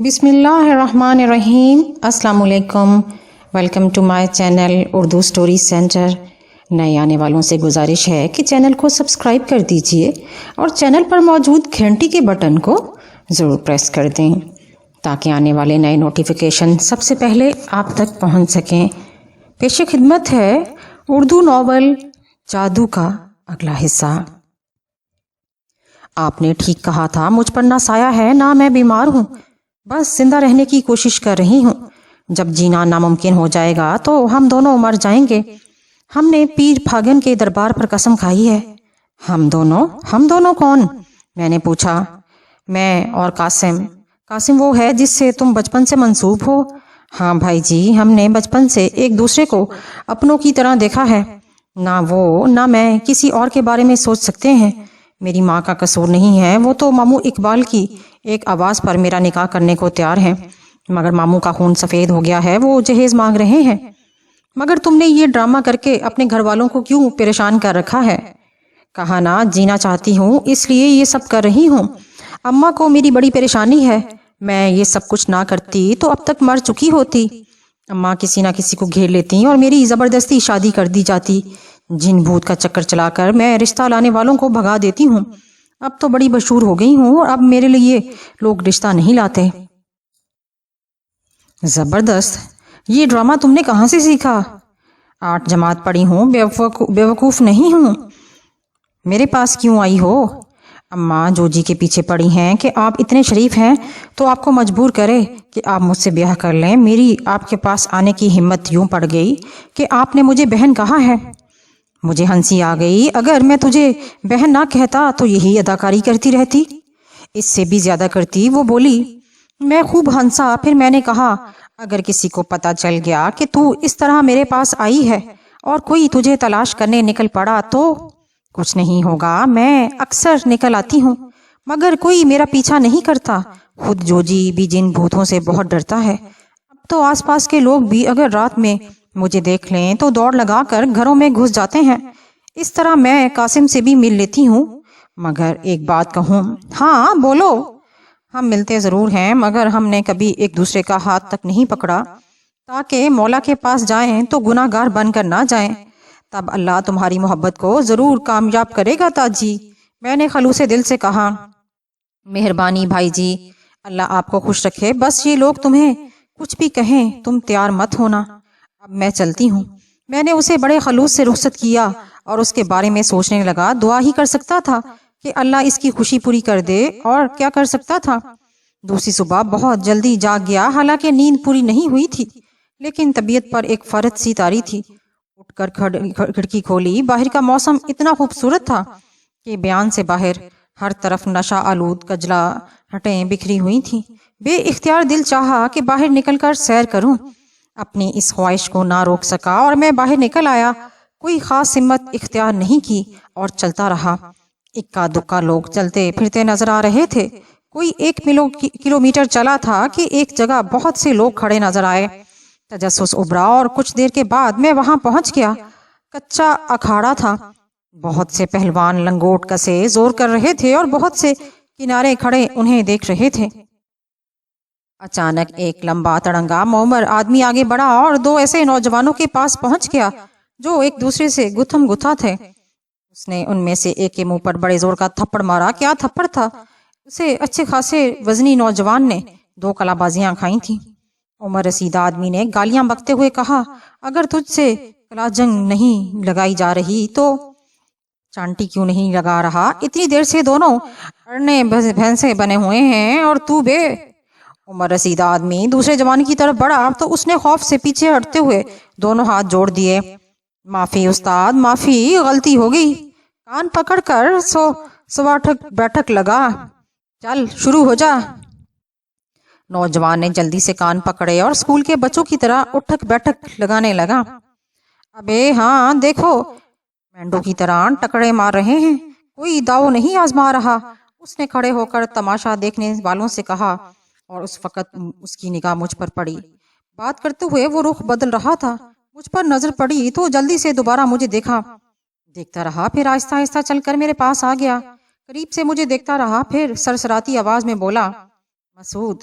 بسم اللہ الرحمن الرحیم۔ السلام علیکم، welcome to my channel Urdu story centre. نئے آنے والوں سے گزارش ہے کہ چینل کو سبسکرائب کر دیجئے اور چینل پر موجود گھنٹی کے بٹن کو ضرور پریس کر دیں تاکہ آنے والے نئے نوٹیفیکیشن سب سے پہلے آپ تک پہنچ سکیں۔ پیش خدمت ہے اردو ناول جادو کا اگلا حصہ۔ آپ نے ٹھیک کہا تھا، مجھ پر نہ سایہ ہے نہ میں بیمار ہوں، بس زندہ رہنے کی کوشش کر رہی ہوں۔ جب جینا ناممکن ہو جائے گا تو ہم دونوں مر جائیں گے۔ ہم نے پیر پھاگن کے دربار پر قسم کھائی ہے۔ ہم دونوں کون؟ میں نے پوچھا۔ میں اور قاسم وہ ہے جس سے تم بچپن سے منسوب ہو؟ ہاں بھائی جی، ہم نے بچپن سے ایک دوسرے کو اپنوں کی طرح دیکھا ہے۔ نہ وہ نہ میں کسی اور کے بارے میں سوچ سکتے ہیں۔ میری ماں کا قصور نہیں ہے، وہ تو ماموں اقبال کی ایک آواز پر میرا نکاح کرنے کو تیار ہیں، مگر ماموں کا خون سفید ہو گیا ہے، وہ جہیز مانگ رہے ہیں۔ مگر تم نے یہ ڈرامہ کر کے اپنے گھر والوں کو کیوں پریشان کر رکھا ہے؟ کہا نا، جینا چاہتی ہوں اس لیے یہ سب کر رہی ہوں۔ اماں کو میری بڑی پریشانی ہے، میں یہ سب کچھ نہ کرتی تو اب تک مر چکی ہوتی۔ اماں کسی نہ کسی کو گھیر لیتی اور میری زبردستی شادی کر دی جاتی۔ جن بھوت کا چکر چلا کر میں رشتہ لانے والوں کو بھگا دیتی ہوں۔ اب تو بڑی مشہور ہو گئی ہوں اور اب میرے لیے لوگ رشتہ نہیں لاتے۔ زبردست، یہ ڈرامہ تم نے کہاں سے سیکھا؟ 8 جماعت پڑھی ہوں، بیوقوف نہیں ہوں۔ میرے پاس کیوں آئی ہو؟ اماں جو جی کے پیچھے پڑی ہیں کہ آپ اتنے شریف ہیں تو آپ کو مجبور کرے کہ آپ مجھ سے بیاہ کر لیں۔ میری آپ کے پاس آنے کی ہمت یوں پڑ گئی کہ آپ نے مجھے بہن کہا ہے۔ مجھے ہنسی آ گئی۔ اگر میں تجھے بہن نہ کہتا تو یہی اداکاری کرتی رہتی، اس سے بھی زیادہ کرتی۔ وہ بولی۔ میں خوب ہنسا۔ پھر میں نے کہا، اگر کسی کو پتہ چل گیا کہ تو اس طرح میرے پاس آئی ہے اور کوئی تجھے تلاش کرنے نکل پڑا تو؟ کچھ نہیں ہوگا، میں اکثر نکل آتی ہوں مگر کوئی میرا پیچھا نہیں کرتا۔ خود جوجی بھی جن بھوتوں سے بہت ڈرتا ہے۔ اب تو آس پاس کے لوگ بھی اگر رات میں مجھے دیکھ لیں تو دوڑ لگا کر گھروں میں گھس جاتے ہیں۔ اس طرح میں قاسم سے بھی مل لیتی ہوں۔ مگر ایک بات کہوں؟ ہاں بولو۔ ہم ملتے ضرور ہیں مگر ہم نے کبھی ایک دوسرے کا ہاتھ تک نہیں پکڑا تاکہ مولا کے پاس جائیں تو گناہ گار بن کر نہ جائیں۔ تب اللہ تمہاری محبت کو ضرور کامیاب کرے گا تاجی، میں نے خلوص دل سے کہا۔ مہربانی بھائی جی، اللہ آپ کو خوش رکھے، بس یہ لوگ تمہیں کچھ بھی کہیں تم تیار مت ہونا۔ اب میں چلتی ہوں۔ میں نے اسے بڑے خلوص سے رخصت کیا اور اس کے بارے میں سوچنے لگا۔ دعا ہی کر سکتا تھا کہ اللہ اس کی خوشی پوری کر دے، اور کیا کر سکتا تھا۔ دوسری صبح بہت جلدی جاگ گیا، حالانکہ نیند پوری نہیں ہوئی تھی لیکن طبیعت پر ایک فرد سی طاری تھی۔ اٹھ کر کھڑکی کھولی۔ باہر کا موسم اتنا خوبصورت تھا کہ بیان سے باہر، ہر طرف نشہ آلود کجلا ہٹیں بکھری ہوئی تھیں۔ بے اختیار دل چاہا کہ باہر نکل کر سیر کروں۔ اپنی اس خواہش کو نہ روک سکا اور میں باہر نکل آیا۔ کوئی خاص ہمت اختیار نہیں کی اور چلتا رہا۔ اکا دکا لوگ چلتے پھرتے نظر آ رہے تھے۔ کوئی 1 کلومیٹر چلا تھا کہ ایک جگہ بہت سے لوگ کھڑے نظر آئے۔ تجسس ابھرا اور کچھ دیر کے بعد میں وہاں پہنچ گیا۔ کچا اکھاڑا تھا۔ بہت سے پہلوان لنگوٹ کسے زور کر رہے تھے اور بہت سے کنارے کھڑے انہیں دیکھ رہے تھے۔ اچانک ایک لمبا تڑنگا مومر آدمی آگے بڑھا اور 2 ایسے نوجوانوں کے پاس پہنچ گیا جو ایک دوسرے سے گتھم گتھا تھے۔ اس نے ان میں سے ایک کے منہ پر بڑے زور کا تھپڑ مارا۔ کیا تھپڑ تھا! اسے اچھے خاصے وزنی نوجوان نے 2 کلا بازیاں کھائی تھیں۔ عمر رسیدہ آدمی نے گالیاں بکتے ہوئے کہا، اگر تجھ سے کلا جنگ نہیں لگائی جا رہی تو چانٹی کیوں نہیں لگا رہا؟ اتنی دیر سے دونوں اڑنے بھینسے بنے ہوئے ہیں اور تو بے۔ عمر رسیدہ آدمی دوسرے جوان کی طرف بڑھا تو اس نے خوف سے پیچھے ہٹتے ہوئے دونوں ہاتھ جوڑ دیے۔ معافی استاد، معافی، غلطی ہو گئی۔ کان پکڑ کر سواٹھک بیٹھک لگا۔ چل شروع ہو جا۔ نوجوان نے جلدی سے کان پکڑے اور اسکول کے بچوں کی طرح اٹھک بیٹھک لگانے لگا۔ ابے ہاں دیکھو، مینڈوں کی طرح ٹکرے مار رہے ہیں، کوئی داؤ نہیں آزما رہا، اس نے کھڑے ہو کر تماشا دیکھنے والوں سے کہا، اور اس وقت اس کی نگاہ مجھ پر پڑی۔ بات کرتے ہوئے وہ رخ بدل رہا تھا۔ مجھ پر نظر پڑی تو جلدی سے دوبارہ مجھے دیکھتا رہا، پھر آہستہ آہستہ چل کر میرے پاس آ گیا۔ قریب سے مجھے دیکھتا رہا، پھر سرسراتی آواز میں بولا، مسعود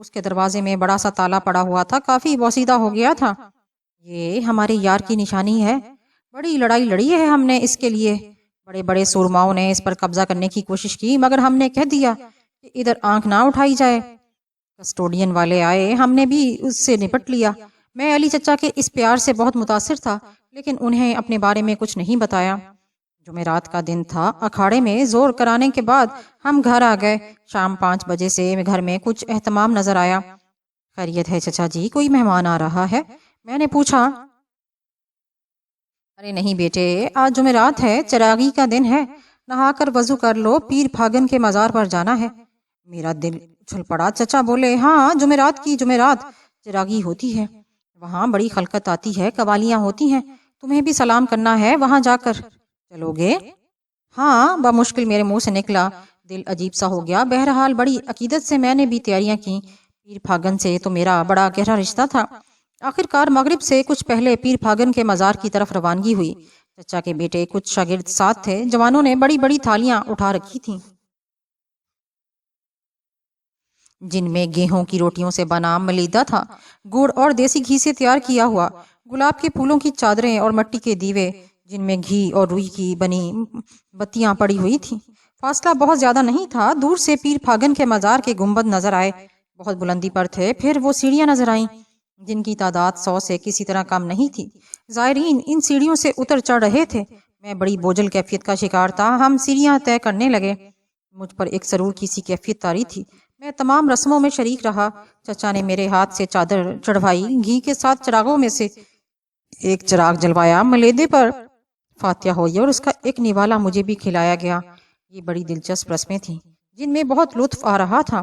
اس کے دروازے میں بڑا سا تالا پڑا ہوا تھا، کافی بوسیدہ ہو گیا تھا۔ یہ ہمارے یار کی نشانی ہے، بڑی لڑائی لڑی ہے ہم نے اس کے لیے، بڑے بڑے سورماؤں نے اس پر قبضہ کرنے کی کوشش کی، مگر ہم نے کہہ دیا کہ ادھر آنکھ نہ اٹھائی جائے۔ کسٹوڈین والے آئے، ہم نے بھی اس سے نپٹ لیا۔ میں علی چچا کے اس پیار سے بہت متاثر تھا، لیکن انہیں اپنے بارے میں کچھ نہیں بتایا۔ جمعرات کا دن تھا، اکھاڑے میں زور کرانے کے بعد ہم گھر آ گئے۔ شام 5 بجے سے گھر میں کچھ اہتمام نظر آیا۔ خیریت ہے چچا جی، کوئی مہمان آ رہا ہے؟ میں نے پوچھا۔ ارے نہیں بیٹے، آج جمعرات ہے، چراغی کا دن ہے، نہا کر وضو کر لو، پیر پھاگن کے مزار پر جانا ہے۔ میرا دل اچھل پڑا۔ چچا بولے، ہاں جمعرات کی جمعرات چراغی ہوتی ہے، وہاں بڑی خلقت آتی ہے، قوالیاں ہوتی ہیں، تمہیں بھی سلام کرنا ہے وہاں جا کر، چلو گے؟ ہاں بمشکل میرے منہ سے نکلا، دل عجیب سا ہو گیا۔ بہرحال بڑی عقیدت سے میں نے بھی تیاریاں کی، پیر پھاگن سے تو میرا بڑا گہرا رشتہ تھا۔ آخر کار مغرب سے کچھ پہلے پیر پھاگن کے مزار کی طرف روانگی ہوئی۔ چچا کے بیٹے کچھ شاگرد ساتھ تھے، جوانوں نے بڑی بڑی تھالیاں اٹھا رکھی تھیں جن میں گیہوں کی روٹیوں سے بنا ملیدہ تھا، گڑ اور دیسی گھی سے تیار کیا ہوا، گلاب کے پھولوں کی چادریں اور مٹی کے دیوے جن میں گھی اور روئی کی بنی بتیاں پڑی ہوئی تھیں۔ فاصلہ بہت زیادہ نہیں تھا، دور سے پیر پھاگن کے مزار کے گنبد نظر آئے، بہت بلندی پر تھے۔ پھر وہ سیڑھیاں نظر آئیں جن کی تعداد 100 سے کسی طرح کم نہیں تھی۔ زائرین ان سیڑھیوں سے اتر چڑھ رہے تھے، میں بڑی بوجھل کیفیت کا شکار تھا۔ ہم سیڑھیاں طے کرنے لگے، مجھ پر ایک سرور کی سی کیفیت طاری تھی، میں تمام رسموں میں شریک رہا۔ چچا نے میرے ہاتھ سے چادر چڑھوائی، گھی کے ساتھ چراغوں میں سے ایک چراغ جلوایا، ملیدے پر فاتحہ ہوئی اور اس کا ایک نوالا مجھے بھی کھلایا گیا۔ یہ بڑی دلچسپ رسمیں تھیں جن میں بہت لطف آ رہا تھا،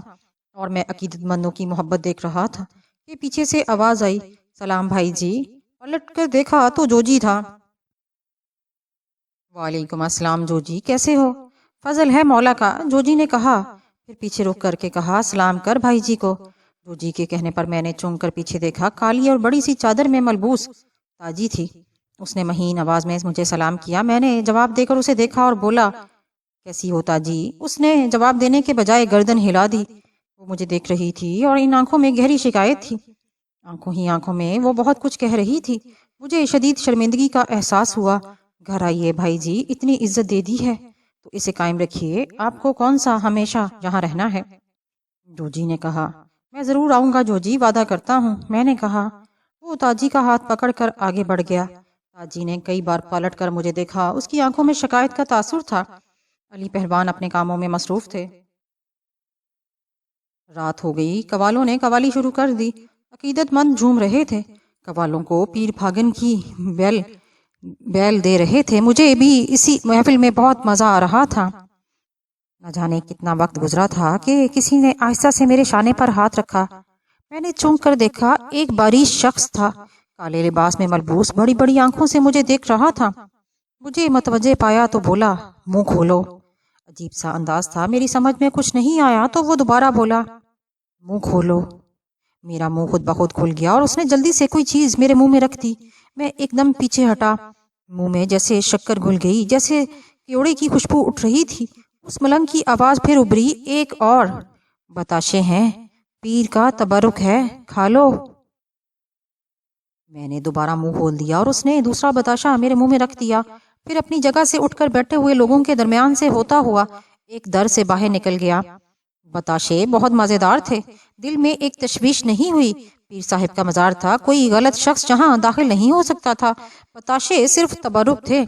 اور میں عقیدت مندوں کی محبت دیکھ رہا تھا کہ پیچھے سے آواز آئی، سلام بھائی جی۔ پلٹ کر دیکھا تو جوجی تھا۔ وعلیکم السلام جوجی، کیسے ہو؟ فضل ہے مولا کا، جوجی نے کہا، پھر پیچھے رک کر کے کہا، سلام کر بھائی جی کو۔ جوجی کے کہنے پر میں نے چونک کر پیچھے دیکھا، کالی اور بڑی سی چادر میں ملبوس تاجی تھی۔ اس نے مہین آواز میں مجھے سلام کیا، میں نے جواب دے کر اسے دیکھا اور بولا، کیسی ہو تاجی؟ اس نے جواب دینے کے بجائے گردن ہلا دی۔ وہ مجھے دیکھ رہی تھی اور ان آنکھوں میں گہری شکایت تھی، آنکھوں ہی آنکھوں میں وہ بہت کچھ کہہ رہی تھی۔ مجھے شدید شرمندگی کا احساس ہوا۔ گھر آئیے بھائی جی، اتنی عزت دے دی ہے تو اسے قائم رکھیے، آپ کو کون سا ہمیشہ یہاں رہنا ہے؟ جوجی نے کہا، میں ضرور آؤں گا جوجی، وعدہ کرتا ہوں، میں نے کہا۔ وہ تاجی کا ہاتھ پکڑ کر آگے بڑھ گیا۔ تاجی نے کئی بار پلٹ کر مجھے دیکھا، اس کی آنکھوں میں شکایت کا تاثر تھا۔ علی پہلوان اپنے کاموں میں مصروف تھے۔ رات ہو گئی، قوالوں نے قوالی شروع کر دی، عقیدت مند جھوم رہے تھے، قوالوں کو پیر پھاگن کی بیل دے رہے تھے۔ مجھے بھی اسی محفل میں بہت مزہ آ رہا تھا۔ نہ جانے کتنا وقت گزرا تھا کہ کسی نے آہستہ سے میرے شانے پر ہاتھ رکھا۔ میں نے چونک کر دیکھا، ایک باریش شخص تھا، کالے لباس میں ملبوس، بڑی بڑی آنکھوں سے مجھے دیکھ رہا تھا۔ مجھے متوجہ پایا تو بولا، منہ کھولو۔ عجیب سا انداز تھا، میری سمجھ میں کچھ نہیں آیا تو وہ دوبارہ بولا، منہ کھولو۔ میرا منہ خود بخود کھل گیا اور اس نے جلدی سے کوئی چیز میرے منہ میں رکھ دی۔ میں ایک دم پیچھے ہٹا، منہ میں جیسے شکر گھل گئی، جیسے کیوڑے کی خوشبو اٹھ رہی تھی۔ اس ملنگ کی آواز پھر ابھری، ایک اور بتاشے ہیں، پیر کا تبرک ہے، کھا لو۔ میں نے دوبارہ منہ کھول دیا اور اس نے دوسرا بتاشا میرے منہ میں رکھ دیا، پھر اپنی جگہ سے اٹھ کر بیٹھے ہوئے لوگوں کے درمیان سے ہوتا ہوا ایک در سے باہر نکل گیا۔ بتاشے بہت مزیدار تھے، دل میں ایک تشویش نہیں ہوئی، پیر صاحب کا مزار تھا، کوئی غلط شخص جہاں داخل نہیں ہو سکتا تھا۔ بتاشے صرف تبرک تھے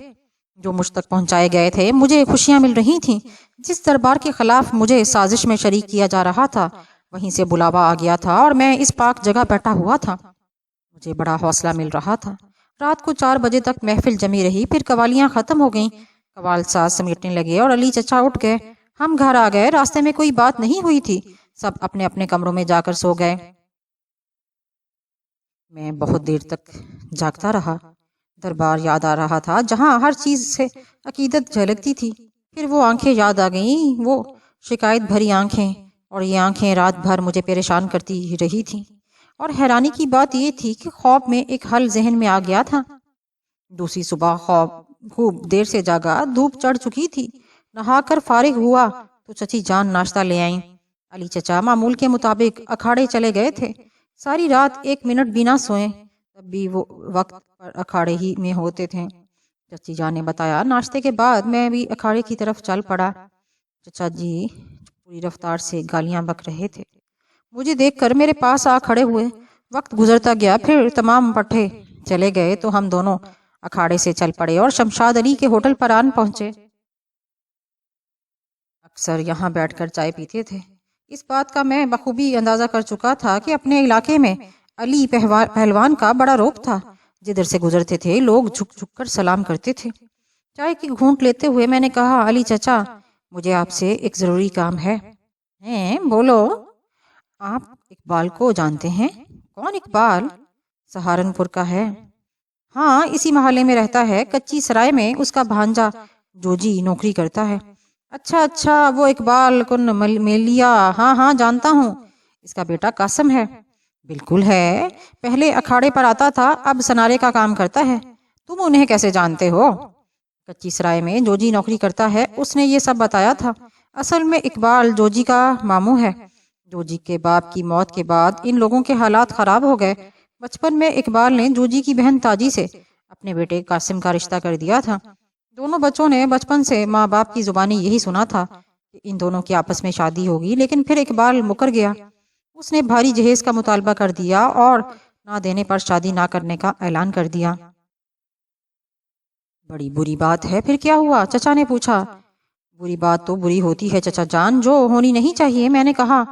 جو مجھ تک پہنچائے گئے تھے، مجھے خوشیاں مل رہی تھیں۔ جس دربار کے خلاف مجھے سازش میں شریک کیا جا رہا تھا، وہیں سے بلاوا آ گیا تھا اور میں اس پاک جگہ بیٹھا ہوا تھا، مجھے بڑا حوصلہ مل رہا تھا۔ رات کو 4 بجے تک محفل جمی رہی، پھر قوالیاں ختم ہو گئیں، قوال ساز سمیٹنے لگے اور علی چچا اٹھ گئے۔ ہم گھر آ گئے، راستے میں کوئی بات نہیں ہوئی تھی، سب اپنے اپنے کمروں میں جا کر سو گئے۔ میں بہت دیر تک جاگتا رہا، دربار یاد آ رہا تھا جہاں ہر چیز سے عقیدت جھلکتی تھی۔ پھر وہ آنکھیں یاد آ گئیں، وہ شکایت بھری آنکھیں، اور یہ آنکھیں رات بھر مجھے پریشان کرتی رہی تھیں۔ اور حیرانی کی بات یہ تھی کہ خواب میں ایک حل ذہن میں آ گیا تھا۔ دوسری صبح خوب دیر سے جاگا، دھوپ چڑھ چکی تھی، نہا کر فارغ ہوا تو چچی جان ناشتہ لے آئیں۔ علی چچا معمول کے مطابق اکھاڑے چلے گئے تھے۔ ساری رات 1 منٹ بھی نہ سوئے، تب بھی وہ وقت پر اکھاڑے ہی میں ہوتے تھے۔ چچی جان نے بتایا، ناشتے کے بعد میں بھی اکھاڑے کی طرف چل پڑا۔ چچا جی پوری رفتار سے گالیاں بک رہے تھے۔ مجھے دیکھ کر میرے پاس آ کھڑے ہوئے۔ وقت گزرتا گیا، پھر تمام پٹھے چلے گئے تو ہم دونوں اکھاڑے سے چل پڑے اور شمشاد علی کے ہوٹل پر آن پہنچے۔ اکثر یہاں بیٹھ کر چائے پیتے تھے۔ اس بات کا میں بخوبی اندازہ کر چکا تھا کہ اپنے علاقے میں علی پہلوان کا بڑا روپ تھا۔ جدھر سے گزرتے تھے لوگ جھک جھک کر سلام کرتے تھے۔ چائے کی گھونٹ لیتے ہوئے میں نے کہا، علی چچا مجھے آپ سے ایک ضروری کام ہے۔ بولو۔ آپ اقبال کو جانتے ہیں؟ کون اقبال؟ سہارنپور کا ہے۔ ہاں، اسی محلے میں رہتا ہے، کچی سرائے میں اس کا بھانجا جوجی نوکری کرتا ہے۔ اچھا، وہ اقبال کن میلیا، ہاں جانتا ہوں۔ اس کا بیٹا قاسم ہے۔ بالکل ہے، پہلے اکھاڑے پر آتا تھا، اب سنارے کا کام کرتا ہے۔ تم انہیں کیسے جانتے ہو؟ کچی سرائے میں جوجی نوکری کرتا ہے، اس نے یہ سب بتایا تھا۔ اصل میں اقبال جوجی کا ماموں ہے۔ جوجی کے باپ کی موت کے بعد ان لوگوں کے حالات خراب ہو گئے۔ بچپن میں اقبال نے جوجی کی بہن تاجی سے اپنے بیٹے قاسم کا رشتہ کر دیا تھا۔ دونوں بچوں نے بچپن سے ماں باپ کی زبانی یہی سنا تھا کہ ان دونوں کی آپس میں شادی ہوگی، لیکن پھر اقبال مکر گیا۔ اس نے بھاری جہیز کا مطالبہ کر دیا اور نہ دینے پر شادی نہ کرنے کا اعلان کر دیا۔ بڑی بری بات ہے، پھر کیا ہوا؟ چچا نے پوچھا۔ بری بات تو بری ہوتی ہے چچا جان، جو ہونی نہیں چاہیے، میں نے کہا۔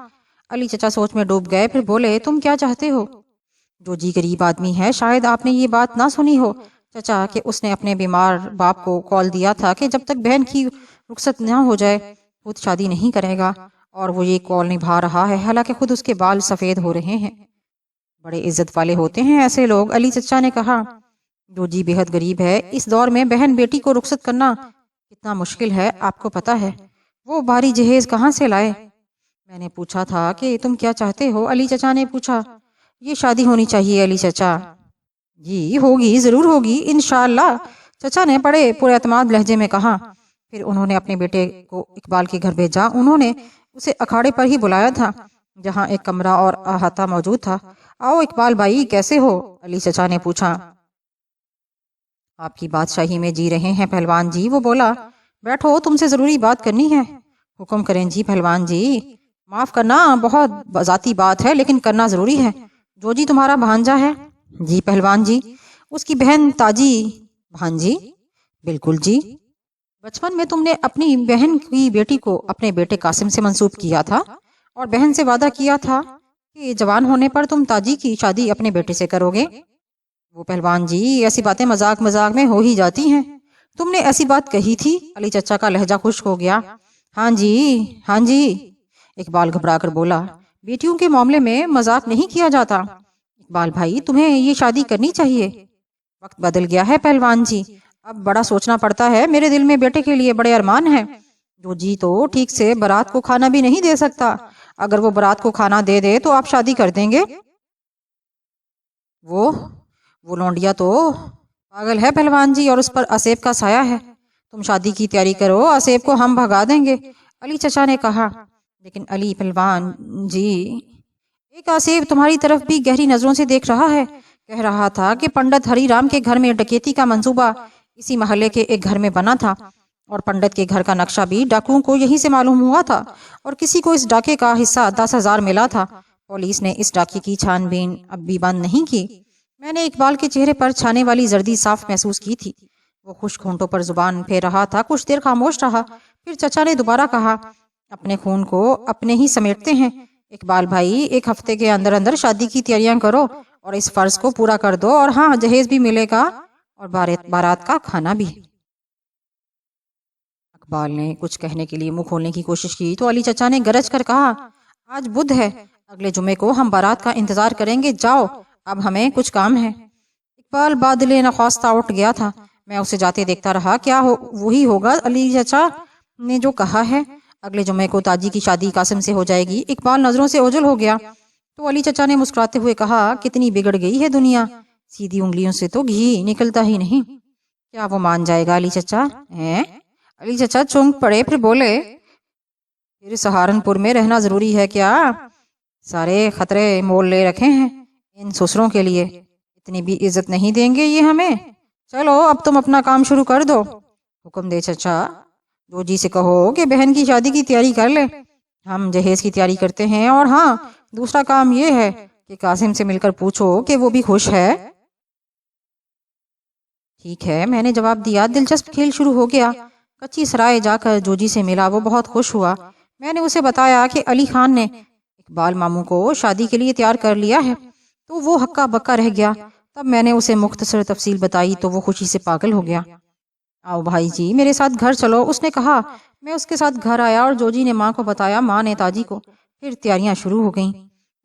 علی چچا سوچ میں ڈوب گئے، پھر بولے، تم کیا چاہتے ہو؟ جوجی غریب آدمی ہے، شاید آپ نے یہ بات نہ سنی ہو چچا کہ اس نے اپنے بیمار باپ کو کال دیا تھا کہ جب تک بہن کی رخصت نہ ہو جائے خود شادی نہیں کرے گا، اور وہ یہ کال نبھا رہا ہے، حالانکہ خود اس کے بال سفید ہو رہے ہیں۔ بڑے عزت والے ہوتے ہیں ایسے لوگ، علی چچا نے کہا۔ جوجی بےحد غریب ہے، اس دور میں بہن بیٹی کو رخصت کرنا کتنا مشکل ہے آپ کو پتا ہے۔ وہ بھاری جہیز کہاں سے لائے؟ میں نے پوچھا تھا کہ تم کیا چاہتے ہو؟ علی چچا نے پوچھا۔ یہ شادی ہونی چاہیے علی چچا۔ جی ہوگی، ضرور ہوگی، انشاءاللہ، چچا نے بڑے پورے اعتماد لہجے میں کہا۔ پھر انہوں نے اپنے بیٹے کو اقبال کے گھر بھیجا۔ انہوں نے اسے اکھاڑے پر ہی بلایا تھا، جہاں ایک کمرہ اور احاطہ موجود تھا۔ آؤ اقبال بھائی، کیسے ہو؟ علی چچا نے پوچھا۔ آپ کی بادشاہی میں جی رہے ہیں پہلوان جی، وہ بولا۔ بیٹھو، تم سے ضروری بات کرنی ہے۔ حکم کریں جی پہلوان جی۔ معاف کرنا، بہت ذاتی بات ہے لیکن کرنا ضروری ہے۔ جوجی تمہارا بھانجا ہے؟ جی پہلوان جی۔ اس کی بہن تاجی بھانجی؟ بالکل جی۔ بچپن میں تم نے اپنی بہن کی بیٹی کو اپنے بیٹے قاسم سے منسوب کیا تھا اور بہن سے وعدہ کیا تھا کہ جوان ہونے پر تم تاجی کی شادی اپنے بیٹے سے کرو گے۔ وہ پہلوان جی، ایسی باتیں مذاق مذاق میں ہو ہی جاتی ہیں۔ تم نے ایسی بات کہی تھی؟ علی چچا کا لہجہ خشک ہو گیا۔ ہاں جی، اقبال گھبرا کر بولا۔ بیٹیوں کے معاملے میں مذاق نہیں کیا جاتا۔ اقبال بھائی، تمہیں یہ شادی کرنی چاہیے۔ وقت بدل گیا ہے پہلوان جی، اب بڑا سوچنا پڑتا ہے۔ میرے دل میں بیٹے کے لیے بڑے ارمان ہیں۔ جوجی تو ٹھیک سے بارات کو کھانا بھی نہیں دے سکتا۔ اگر وہ بارات کو کھانا دے دے تو آپ شادی کر دیں گے؟ وہ لونڈیا تو پاگل ہے پہلوان جی، اور اس پر آصف کا سایہ ہے۔ تم شادی کی تیاری کرو، آصف کو ہم بھگا دیں گے، علی چچا نے کہا۔ لیکن علی پہلوان جی، ایک آصف تمہاری طرف بھی گہری نظروں سے دیکھ رہا ہے۔ کہہ رہا تھا کہ پنڈت ہری رام کے گھر میں ڈکیتی کا منصوبہ اسی محلے کے ایک گھر میں بنا تھا، اور پنڈت کے گھر کا نقشہ بھی ڈاکوؤں کو یہیں سے معلوم ہوا تھا، اور کسی کو اس ڈاکے کا حصہ 10,000 ملا تھا۔ پولیس نے اس ڈاکے کی چھان بین اب بھی بند نہیں کی۔ میں نے اقبال کے چہرے پر چھانے والی زردی صاف محسوس کی تھی۔ وہ خشک ہونٹوں پر زبان پھیر رہا تھا۔ کچھ دیر خاموش رہا، پھر چچا نے دوبارہ کہا، اپنے خون کو اپنے ہی سمیٹتے ہیں اقبال بھائی، 1 ہفتے کے اندر اندر شادی کی تیاریاں کرو اور اس فرض کو پورا کر دو، اور ہاں، جہیز بھی ملے گا اور بارات کا کھانا بھی۔ اقبال نے کچھ کہنے کے لیے منہ کھولنے کی کوشش کی تو علی چچا نے گرج کر کہا، آج بدھ ہے، اگلے جمعے کو ہم بارات کا انتظار کریں گے، جاؤ، اب ہمیں کچھ کام ہے۔ اقبال بادل نخواستہ اٹھ گیا تھا۔ میں اسے جاتے دیکھتا رہا۔ کیا وہی ہوگا علی چچا نے جو کہا ہے؟ اگلے جمعے کو تاجی کی شادی قاسم سے ہو جائے گی۔ اقبال نظروں سے اوجھل ہو گیا تو علی چچا نے مسکراتے ہوئے کہا، کتنی بگڑ گئی ہے دنیا، سیدھی انگلیوں سے تو گھی نکلتا ہی نہیں۔ کیا وہ مان جائے گا علی چچا؟ علی چچا چونک پڑے، پھر بولے، پھر سہارنپور میں رہنا ضروری ہے کیا؟ سارے خطرے مول لے رکھے ہیں ان سسروں کے لیے، اتنی بھی عزت نہیں دیں گے یہ ہمیں۔ چلو اب تم اپنا کام شروع کر دو۔ حکم دے چچا، جوجی سے کہو کہ بہن کی شادی کی تیاری کر لے، ہم جہیز کی تیاری کرتے ہیں۔ اور ہاں، دوسرا کام یہ ہے کہ قاسم سے مل کر پوچھو کہ وہ بھی خوش ہے۔ ٹھیک ہے، میں نے جواب دیا۔ دلچسپ کھیل شروع ہو گیا۔ کچی سرائے جا کر جوجی سے ملا، وہ بہت خوش ہوا۔ میں نے اسے بتایا کہ علی خان نے اقبال ماموں کو شادی کے لیے تیار کر لیا ہے، تو وہ ہکا بکا رہ گیا۔ تب میں نے اسے مختصر تفصیل بتائی تو وہ خوشی سے پاگل ہو گیا۔ آؤ بھائی جی میرے ساتھ گھر چلو، اس نے کہا۔ میں اس کے ساتھ گھر آیا اور جوجی نے ماں کو بتایا، ماں نے تاجی کو۔ پھر تیاریاں شروع ہو گئیں۔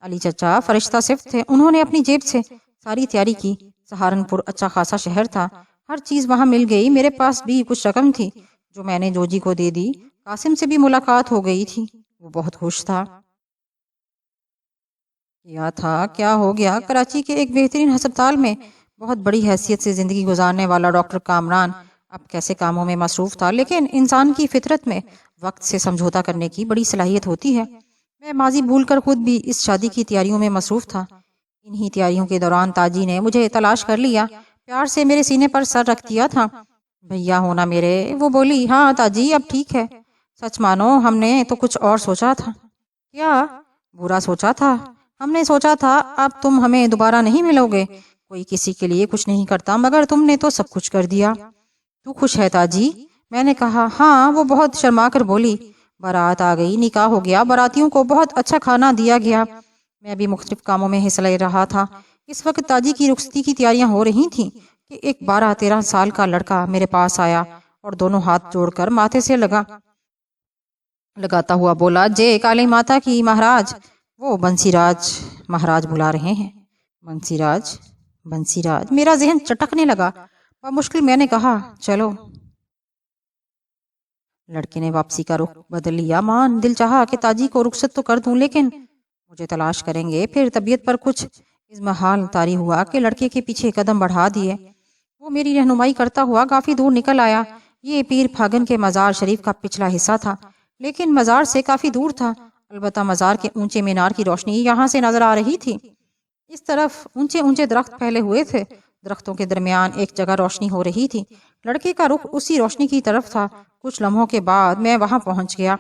علی چچا فرشتہ صفت تھے، انہوں نے اپنی جیب سے ساری تیاری کی۔ سہارنپور اچھا خاصا شہر تھا، ہر چیز وہاں مل گئی۔ میرے پاس بھی کچھ رقم تھی جو میں نے جوجی کو دے دی۔ قاسم سے بھی ملاقات ہو گئی تھی، وہ بہت خوش تھا۔ کیا ہو گیا؟ کراچی کے ایک بہترین ہسپتال میں بہت بڑی حیثیت سے زندگی گزارنے والا ڈاکٹر کامران اب کیسے کاموں میں مصروف تھا، لیکن انسان کی فطرت میں وقت سے سمجھوتا کرنے کی بڑی صلاحیت ہوتی ہے۔ میں ماضی بھول کر خود بھی اس شادی کی تیاریوں میں مصروف تھا۔ انہی تیاریوں کے دوران تاجی نے مجھے تلاش کر لیا، پیار سے میرے سینے پر سر رکھ دیا تھا۔ بھیا ہونا میرے، وہ بولی۔ ہاں تاجی اب ٹھیک ہے، سچ مانو ہم نے تو کچھ اور سوچا تھا۔ کیا؟ برا سوچا تھا؟ ہم نے سوچا تھا اب تم ہمیں دوبارہ نہیں ملو گے۔ کوئی کسی کے لیے کچھ نہیں کرتا، مگر تم نے تو سب کچھ کر دیا۔ تو خوش ہے تاجی؟ میں نے کہا ہاں۔ وہ بہت شرما کر بولی۔ بارات آ گئی، نکاح ہو گیا، باراتیوں کو بہت اچھا کھانا دیا گیا۔ میں بھی مختلف کاموں میں حصہ لے رہا تھا۔ اس وقت تاجی کی رخصتی کی تیاریاں ہو رہی تھیں کہ ایک 12-13 سال کا لڑکا میرے پاس آیا اور دونوں ہاتھ جوڑ کر ماتھے سے لگاتا ہوا بولا، جے کالی ماتا کی مہاراج۔ وہ بنسی راج مہاراج بلا رہے ہیں۔ بنسی راج، بنسی راج، میرا ذہن چٹکنے لگا۔ بمشکل میں نے کہا چلو۔ لڑکے نے واپسی کا رخ بدل لیا۔ ماں دل چاہا کہ تاجی کو رخصت تو کر دوں، لیکن مجھے تلاش کریں گے۔ پھر طبیعت پر کچھ اضمحال طاری ہوا کہ لڑکے کے پیچھے قدم بڑھا دیے۔ وہ میری رہنمائی کرتا ہوا کافی دور نکل آیا۔ یہ پیر پھاگن کے مزار شریف کا پچھلا حصہ تھا، لیکن مزار سے کافی دور تھا۔ البتہ مزار کے اونچے مینار کی روشنی یہاں سے نظر آ رہی تھی۔ اس طرف اونچے اونچے درخت پھیلے ہوئے تھے، درختوں کے درمیان ایک جگہ روشنی ہو رہی تھی۔ لڑکے کا رخ اسی روشنی کی طرف تھا۔ کچھ لمحوں کے بعد میں وہاں پہنچ گیا۔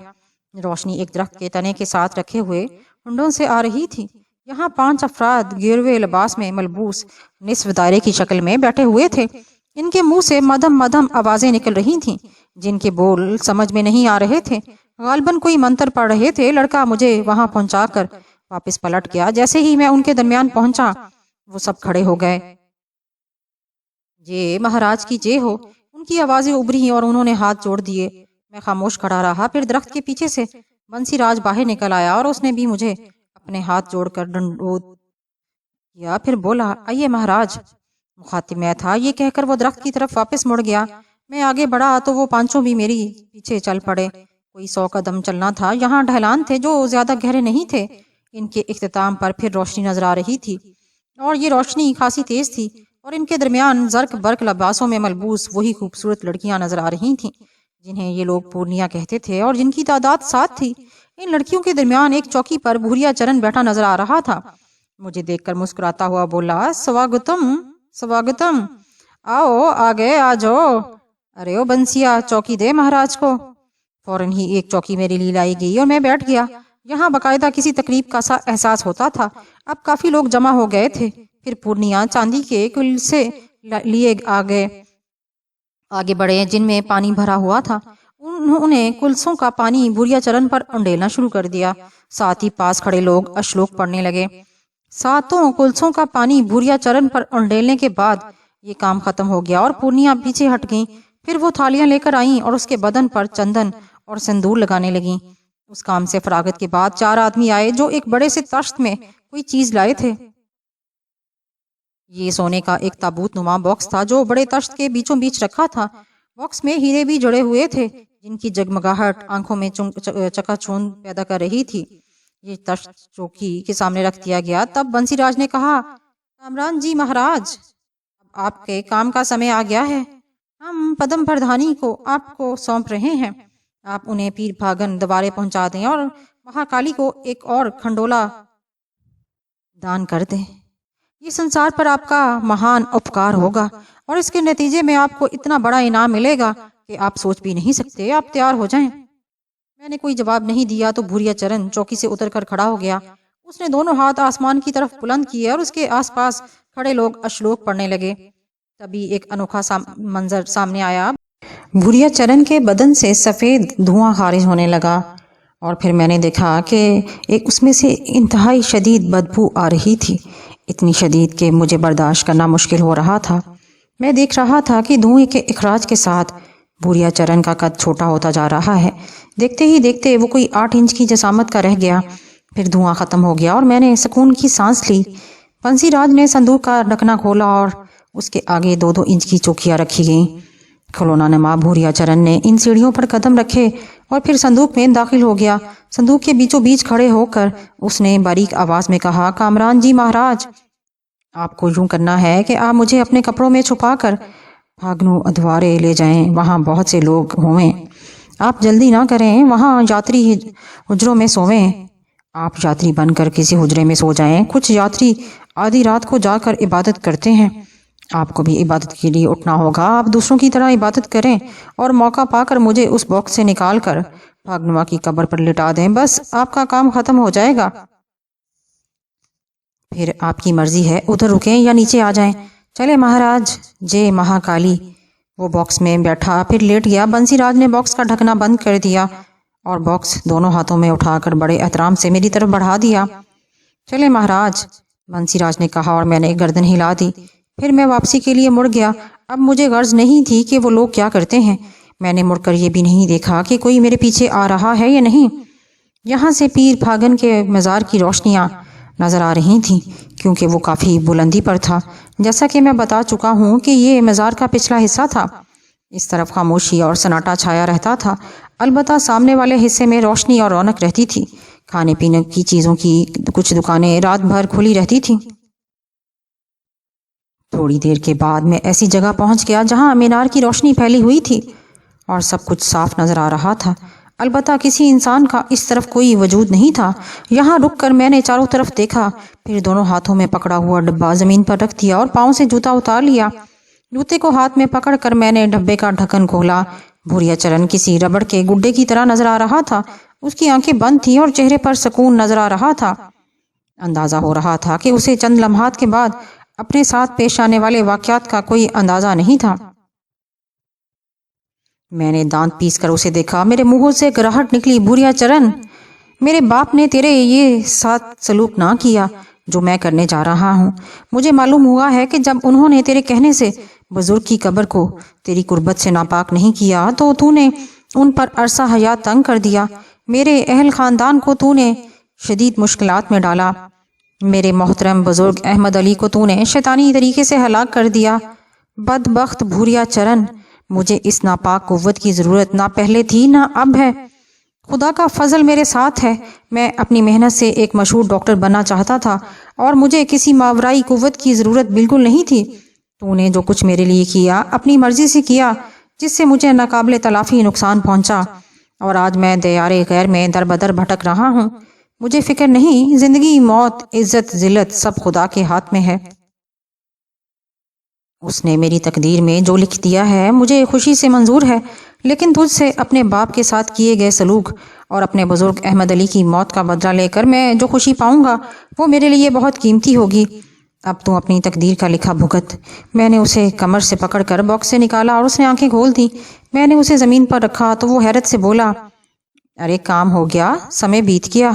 روشنی ایک درخت کے تنے کے ساتھ رکھے ہوئے ہنڈوں سے آ رہی تھی۔ یہاں 5 افراد گیروے لباس میں ملبوس نصف دائرے کی شکل میں بیٹھے ہوئے تھے۔ ان کے منہ سے مدھم مدھم آوازیں نکل رہی تھیں، جن کے بول سمجھ میں نہیں آ رہے تھے۔ غالباً کوئی منتر پڑھ رہے تھے۔ لڑکا مجھے وہاں پہنچا کر واپس پلٹ گیا۔ جیسے ہی میں ان کے درمیان پہنچا، وہ سب کھڑے ہو گئے۔ جے مہاراج کی جے ہو، ان کی آوازیں ابھری اور انہوں نے ہاتھ جوڑ دیے۔ میں خاموش کھڑا رہا۔ پھر درخت کے پیچھے سے بنسی راج باہر نکل آیا اور اس نے بھی مجھے اپنے ہاتھ جوڑ کر ڈنڈوت کیا۔ پھر بولا، آئیے مہاراج۔ مخاطب میں تھا، یہ کہہ کر وہ درخت کی طرف واپس مڑ گیا۔ میں آگے بڑھا تو وہ پانچوں بھی میری پیچھے چل پڑے۔ کوئی 100 قدم چلنا تھا۔ یہاں ڈھلان تھے جو زیادہ گہرے نہیں تھے۔ ان کے اختتام پر پھر روشنی نظر آ رہی تھی، اور یہ روشنی خاصی تیز تھی، اور ان کے درمیان زرق برق لباسوں میں ملبوس وہی خوبصورت لڑکیاں نظر آ رہی تھیں جنہیں یہ لوگ پورنیہ کہتے تھے، اور جن کی تعداد 7 تھی۔ ان لڑکیوں کے درمیان ایک چوکی پر بھوریا چرن بیٹھا نظر آ رہا تھا۔ مجھے دیکھ کر مسکراتا ہوا بولا، سواگتم سواگتم، آؤ آگے آ جاؤ۔ ارے او بنسیا، چوکی دے مہاراج کو۔ فوراً ہی ایک چوکی میرے لیے لائی گئی اور میں بیٹھ گیا۔ یہاں باقاعدہ کسی تقریب کا سا احساس ہوتا تھا۔ اب کافی لوگ جمع ہو گئے تھے۔ پھر پورنیہ چاندی کے کلسے لیے آگے بڑھے جن میں پانی بھرا ہوا تھا۔ انہوں نے کلسوں کا پانی بھوریا چرن پر انڈیلنا شروع کر دیا۔ ساتھ ہی پاس کھڑے لوگ اشلوک پڑھنے لگے۔ 7 کلسوں کا پانی بھوریا چرن پر انڈیلنے کے بعد یہ کام ختم ہو گیا اور پورنیہ پیچھے ہٹ گئیں۔ پھر وہ تھالیاں لے کر آئیں اور اس کے بدن پر چندن اور سندور لگانے لگیں۔ اس کام سے فراغت کے بعد 4 آدمی آئے جو ایک بڑے سے تشت میں کوئی چیز لائے تھے۔ یہ سونے کا ایک تابوت نما باکس تھا جو بڑے تشت کے بیچوں بیچ رکھا تھا۔ باکس میں ہیرے بھی جڑے ہوئے تھے جن کی جگمگاہٹ آنکھوں میں چکا چوند پیدا کر رہی تھی۔ یہ تشت چوکی کے سامنے رکھ دیا گیا۔ تب بنسی راج نے کہا، کامران جی مہاراج، اب آپ کے کام کا سمے آ گیا ہے۔ ہم پدم پردھانی کو آپ کو سونپ رہے ہیں۔ آپ انہیں پیر بھاگن دوبارے پہنچا دیں اور مہاکالی کو ایک اور کھنڈولا دان کر دیں۔ یہ سنسار پر آپ کا مہان اپکار ہوگا اور اس کے نتیجے میں آپ کو اتنا بڑا انعام ملے گا کہ آپ سوچ بھی نہیں سکتے۔ آپ تیار ہو جائیں۔ میں نے کوئی جواب نہیں دیا تو بھوریا چرن چوکی سے اتر کر کھڑا ہو گیا۔ اس نے دونوں ہاتھ آسمان کی طرف بلند کیے اور اس کے آس پاس کھڑے لوگ اشلوک پڑھنے لگے۔ تبھی ایک انوکھا منظر سامنے آیا۔ بھوریا چرن کے بدن سے سفید دھواں خارج ہونے لگا اور پھر میں نے دیکھا کہ اس میں سے انتہائی شدید بدبو آ رہی تھی، اتنی شدید کہ مجھے برداشت کرنا مشکل ہو رہا تھا۔ میں دیکھ رہا تھا کہ دھوئیں کے اخراج کے ساتھ بھوریا چرن کا قد چھوٹا ہوتا جا رہا ہے۔ دیکھتے ہی دیکھتے وہ کوئی 8 انچ کی جسامت کا رہ گیا۔ پھر دھواں ختم ہو گیا اور میں نے سکون کی سانس لی۔ بنسی راج نے صندوق کا ڈھکنا کھولا اور اس کے آگے 2-2 انچ کی چوکیاں رکھی گئیں۔ کھلونا نما بھوریا چرن نے ان سیڑھیوں پر قدم رکھے اور پھر صندوق میں داخل ہو گیا۔ صندوق کے بیچوں بیچ کھڑے ہو کر اس نے باریک آواز میں کہا، کامران جی مہاراج، آپ کو یوں کرنا ہے کہ آپ مجھے اپنے کپڑوں میں چھپا کر بھاگنو ادوارے لے جائیں، وہاں بہت سے لوگ ہوئیں۔ آپ جلدی نہ کریں، وہاں یاتری حجروں میں سوئیں۔ آپ یاتری بن کر کسی حجرے میں سو جائیں۔ کچھ یاتری آدھی رات کو جا کر عبادت کرتے ہیں، آپ کو بھی عبادت کے لیے اٹھنا ہوگا۔ آپ دوسروں کی طرح عبادت کریں اور موقع پا کر مجھے اس باکس سے نکال کر بھاگنوا کی قبر پر لٹا دیں، بس آپ کا کام ختم ہو جائے گا۔ پھر آپ کی مرضی ہے، ادھر رکیں یا نیچے آ جائیں۔ چلے مہاراج جے مہاکالی۔ وہ باکس میں بیٹھا پھر لیٹ گیا۔ بنسی راج نے باکس کا ڈھکنا بند کر دیا اور باکس دونوں ہاتھوں میں اٹھا کر بڑے احترام سے میری طرف بڑھا دیا۔ چلے مہاراج، بنسی راج نے کہا اور میں نے گردن ہلا دی۔ پھر میں واپسی کے لیے مڑ گیا۔ اب مجھے غرض نہیں تھی کہ وہ لوگ کیا کرتے ہیں۔ میں نے مڑ کر یہ بھی نہیں دیکھا کہ کوئی میرے پیچھے آ رہا ہے یا نہیں۔ یہاں سے پیر بھاگن کے مزار کی روشنیاں نظر آ رہی تھیں کیونکہ وہ کافی بلندی پر تھا۔ جیسا کہ میں بتا چکا ہوں کہ یہ مزار کا پچھلا حصہ تھا۔ اس طرف خاموشی اور سناٹا چھایا رہتا تھا، البتہ سامنے والے حصے میں روشنی اور رونق رہتی تھی۔ کھانے پینے کی چیزوں کی کچھ دکانیں رات بھر کھلی رہتی تھیں۔ تھوڑی دیر کے بعد میں ایسی جگہ پہنچ گیا جہاں مینار کی روشنی پھیلی ہوئی تھی اور سب کچھ صاف نظر آ رہا تھا، البتہ کسی انسان کا اس طرف کوئی وجود نہیں تھا۔ یہاں رک کر میں نے چاروں طرف دیکھا، پھر دونوں ہاتھوں میں پکڑا ہوا ڈبہ زمین پر رکھ دیا اور پاؤں سے جوتا اتار لیا۔ جوتے کو ہاتھ میں پکڑ کر میں نے ڈبے کا ڈھکن کھولا۔ بھوریا چرن کسی ربڑ کے گڈے کی طرح نظر آ رہا تھا۔ اس کی آنکھیں بند تھیں اور چہرے پر سکون نظر آ رہا تھا۔ اندازہ ہو رہا تھا کہ اسے چند لمحات کے بعد اپنے ساتھ پیش آنے والے واقعات کا کوئی اندازہ نہیں تھا۔ میں نے دانت پیس کر اسے دیکھا۔ میرے منہوں سے گراہٹ نکلی، بھوریا چرن، میرے باپ نے تیرے یہ ساتھ سلوک نہ کیا جو میں کرنے جا رہا ہوں۔ مجھے معلوم ہوا ہے کہ جب انہوں نے تیرے کہنے سے بزرگ کی قبر کو تیری قربت سے ناپاک نہیں کیا تو تو نے ان پر عرصہ حیات تنگ کر دیا۔ میرے اہل خاندان کو تو نے شدید مشکلات میں ڈالا۔ میرے محترم بزرگ احمد علی کو تو نے شیطانی طریقے سے ہلاک کر دیا۔ بدبخت بھوریا چرن، مجھے اس ناپاک قوت کی ضرورت نہ پہلے تھی نہ اب ہے۔ خدا کا فضل میرے ساتھ ہے۔ میں اپنی محنت سے ایک مشہور ڈاکٹر بننا چاہتا تھا اور مجھے کسی ماورائی قوت کی ضرورت بالکل نہیں تھی۔ تو نے جو کچھ میرے لیے کیا اپنی مرضی سے کیا، جس سے مجھے ناقابل تلافی نقصان پہنچا، اور آج میں دیار غیر میں در بدر بھٹک رہا ہوں۔ مجھے فکر نہیں، زندگی، موت، عزت، ذلت سب خدا کے ہاتھ میں ہے۔ اس نے میری تقدیر میں جو لکھ دیا ہے مجھے خوشی سے منظور ہے، لیکن تجھ سے اپنے باپ کے ساتھ کیے گئے سلوک اور اپنے بزرگ احمد علی کی موت کا بدلہ لے کر میں جو خوشی پاؤں گا وہ میرے لیے بہت قیمتی ہوگی۔ اب تو اپنی تقدیر کا لکھا بھگت۔ میں نے اسے کمر سے پکڑ کر باکس سے نکالا اور اس نے آنکھیں کھول دی۔ میں نے اسے زمین پر رکھا تو وہ حیرت سے بولا، ارے کام ہو گیا، سمے بیت گیا۔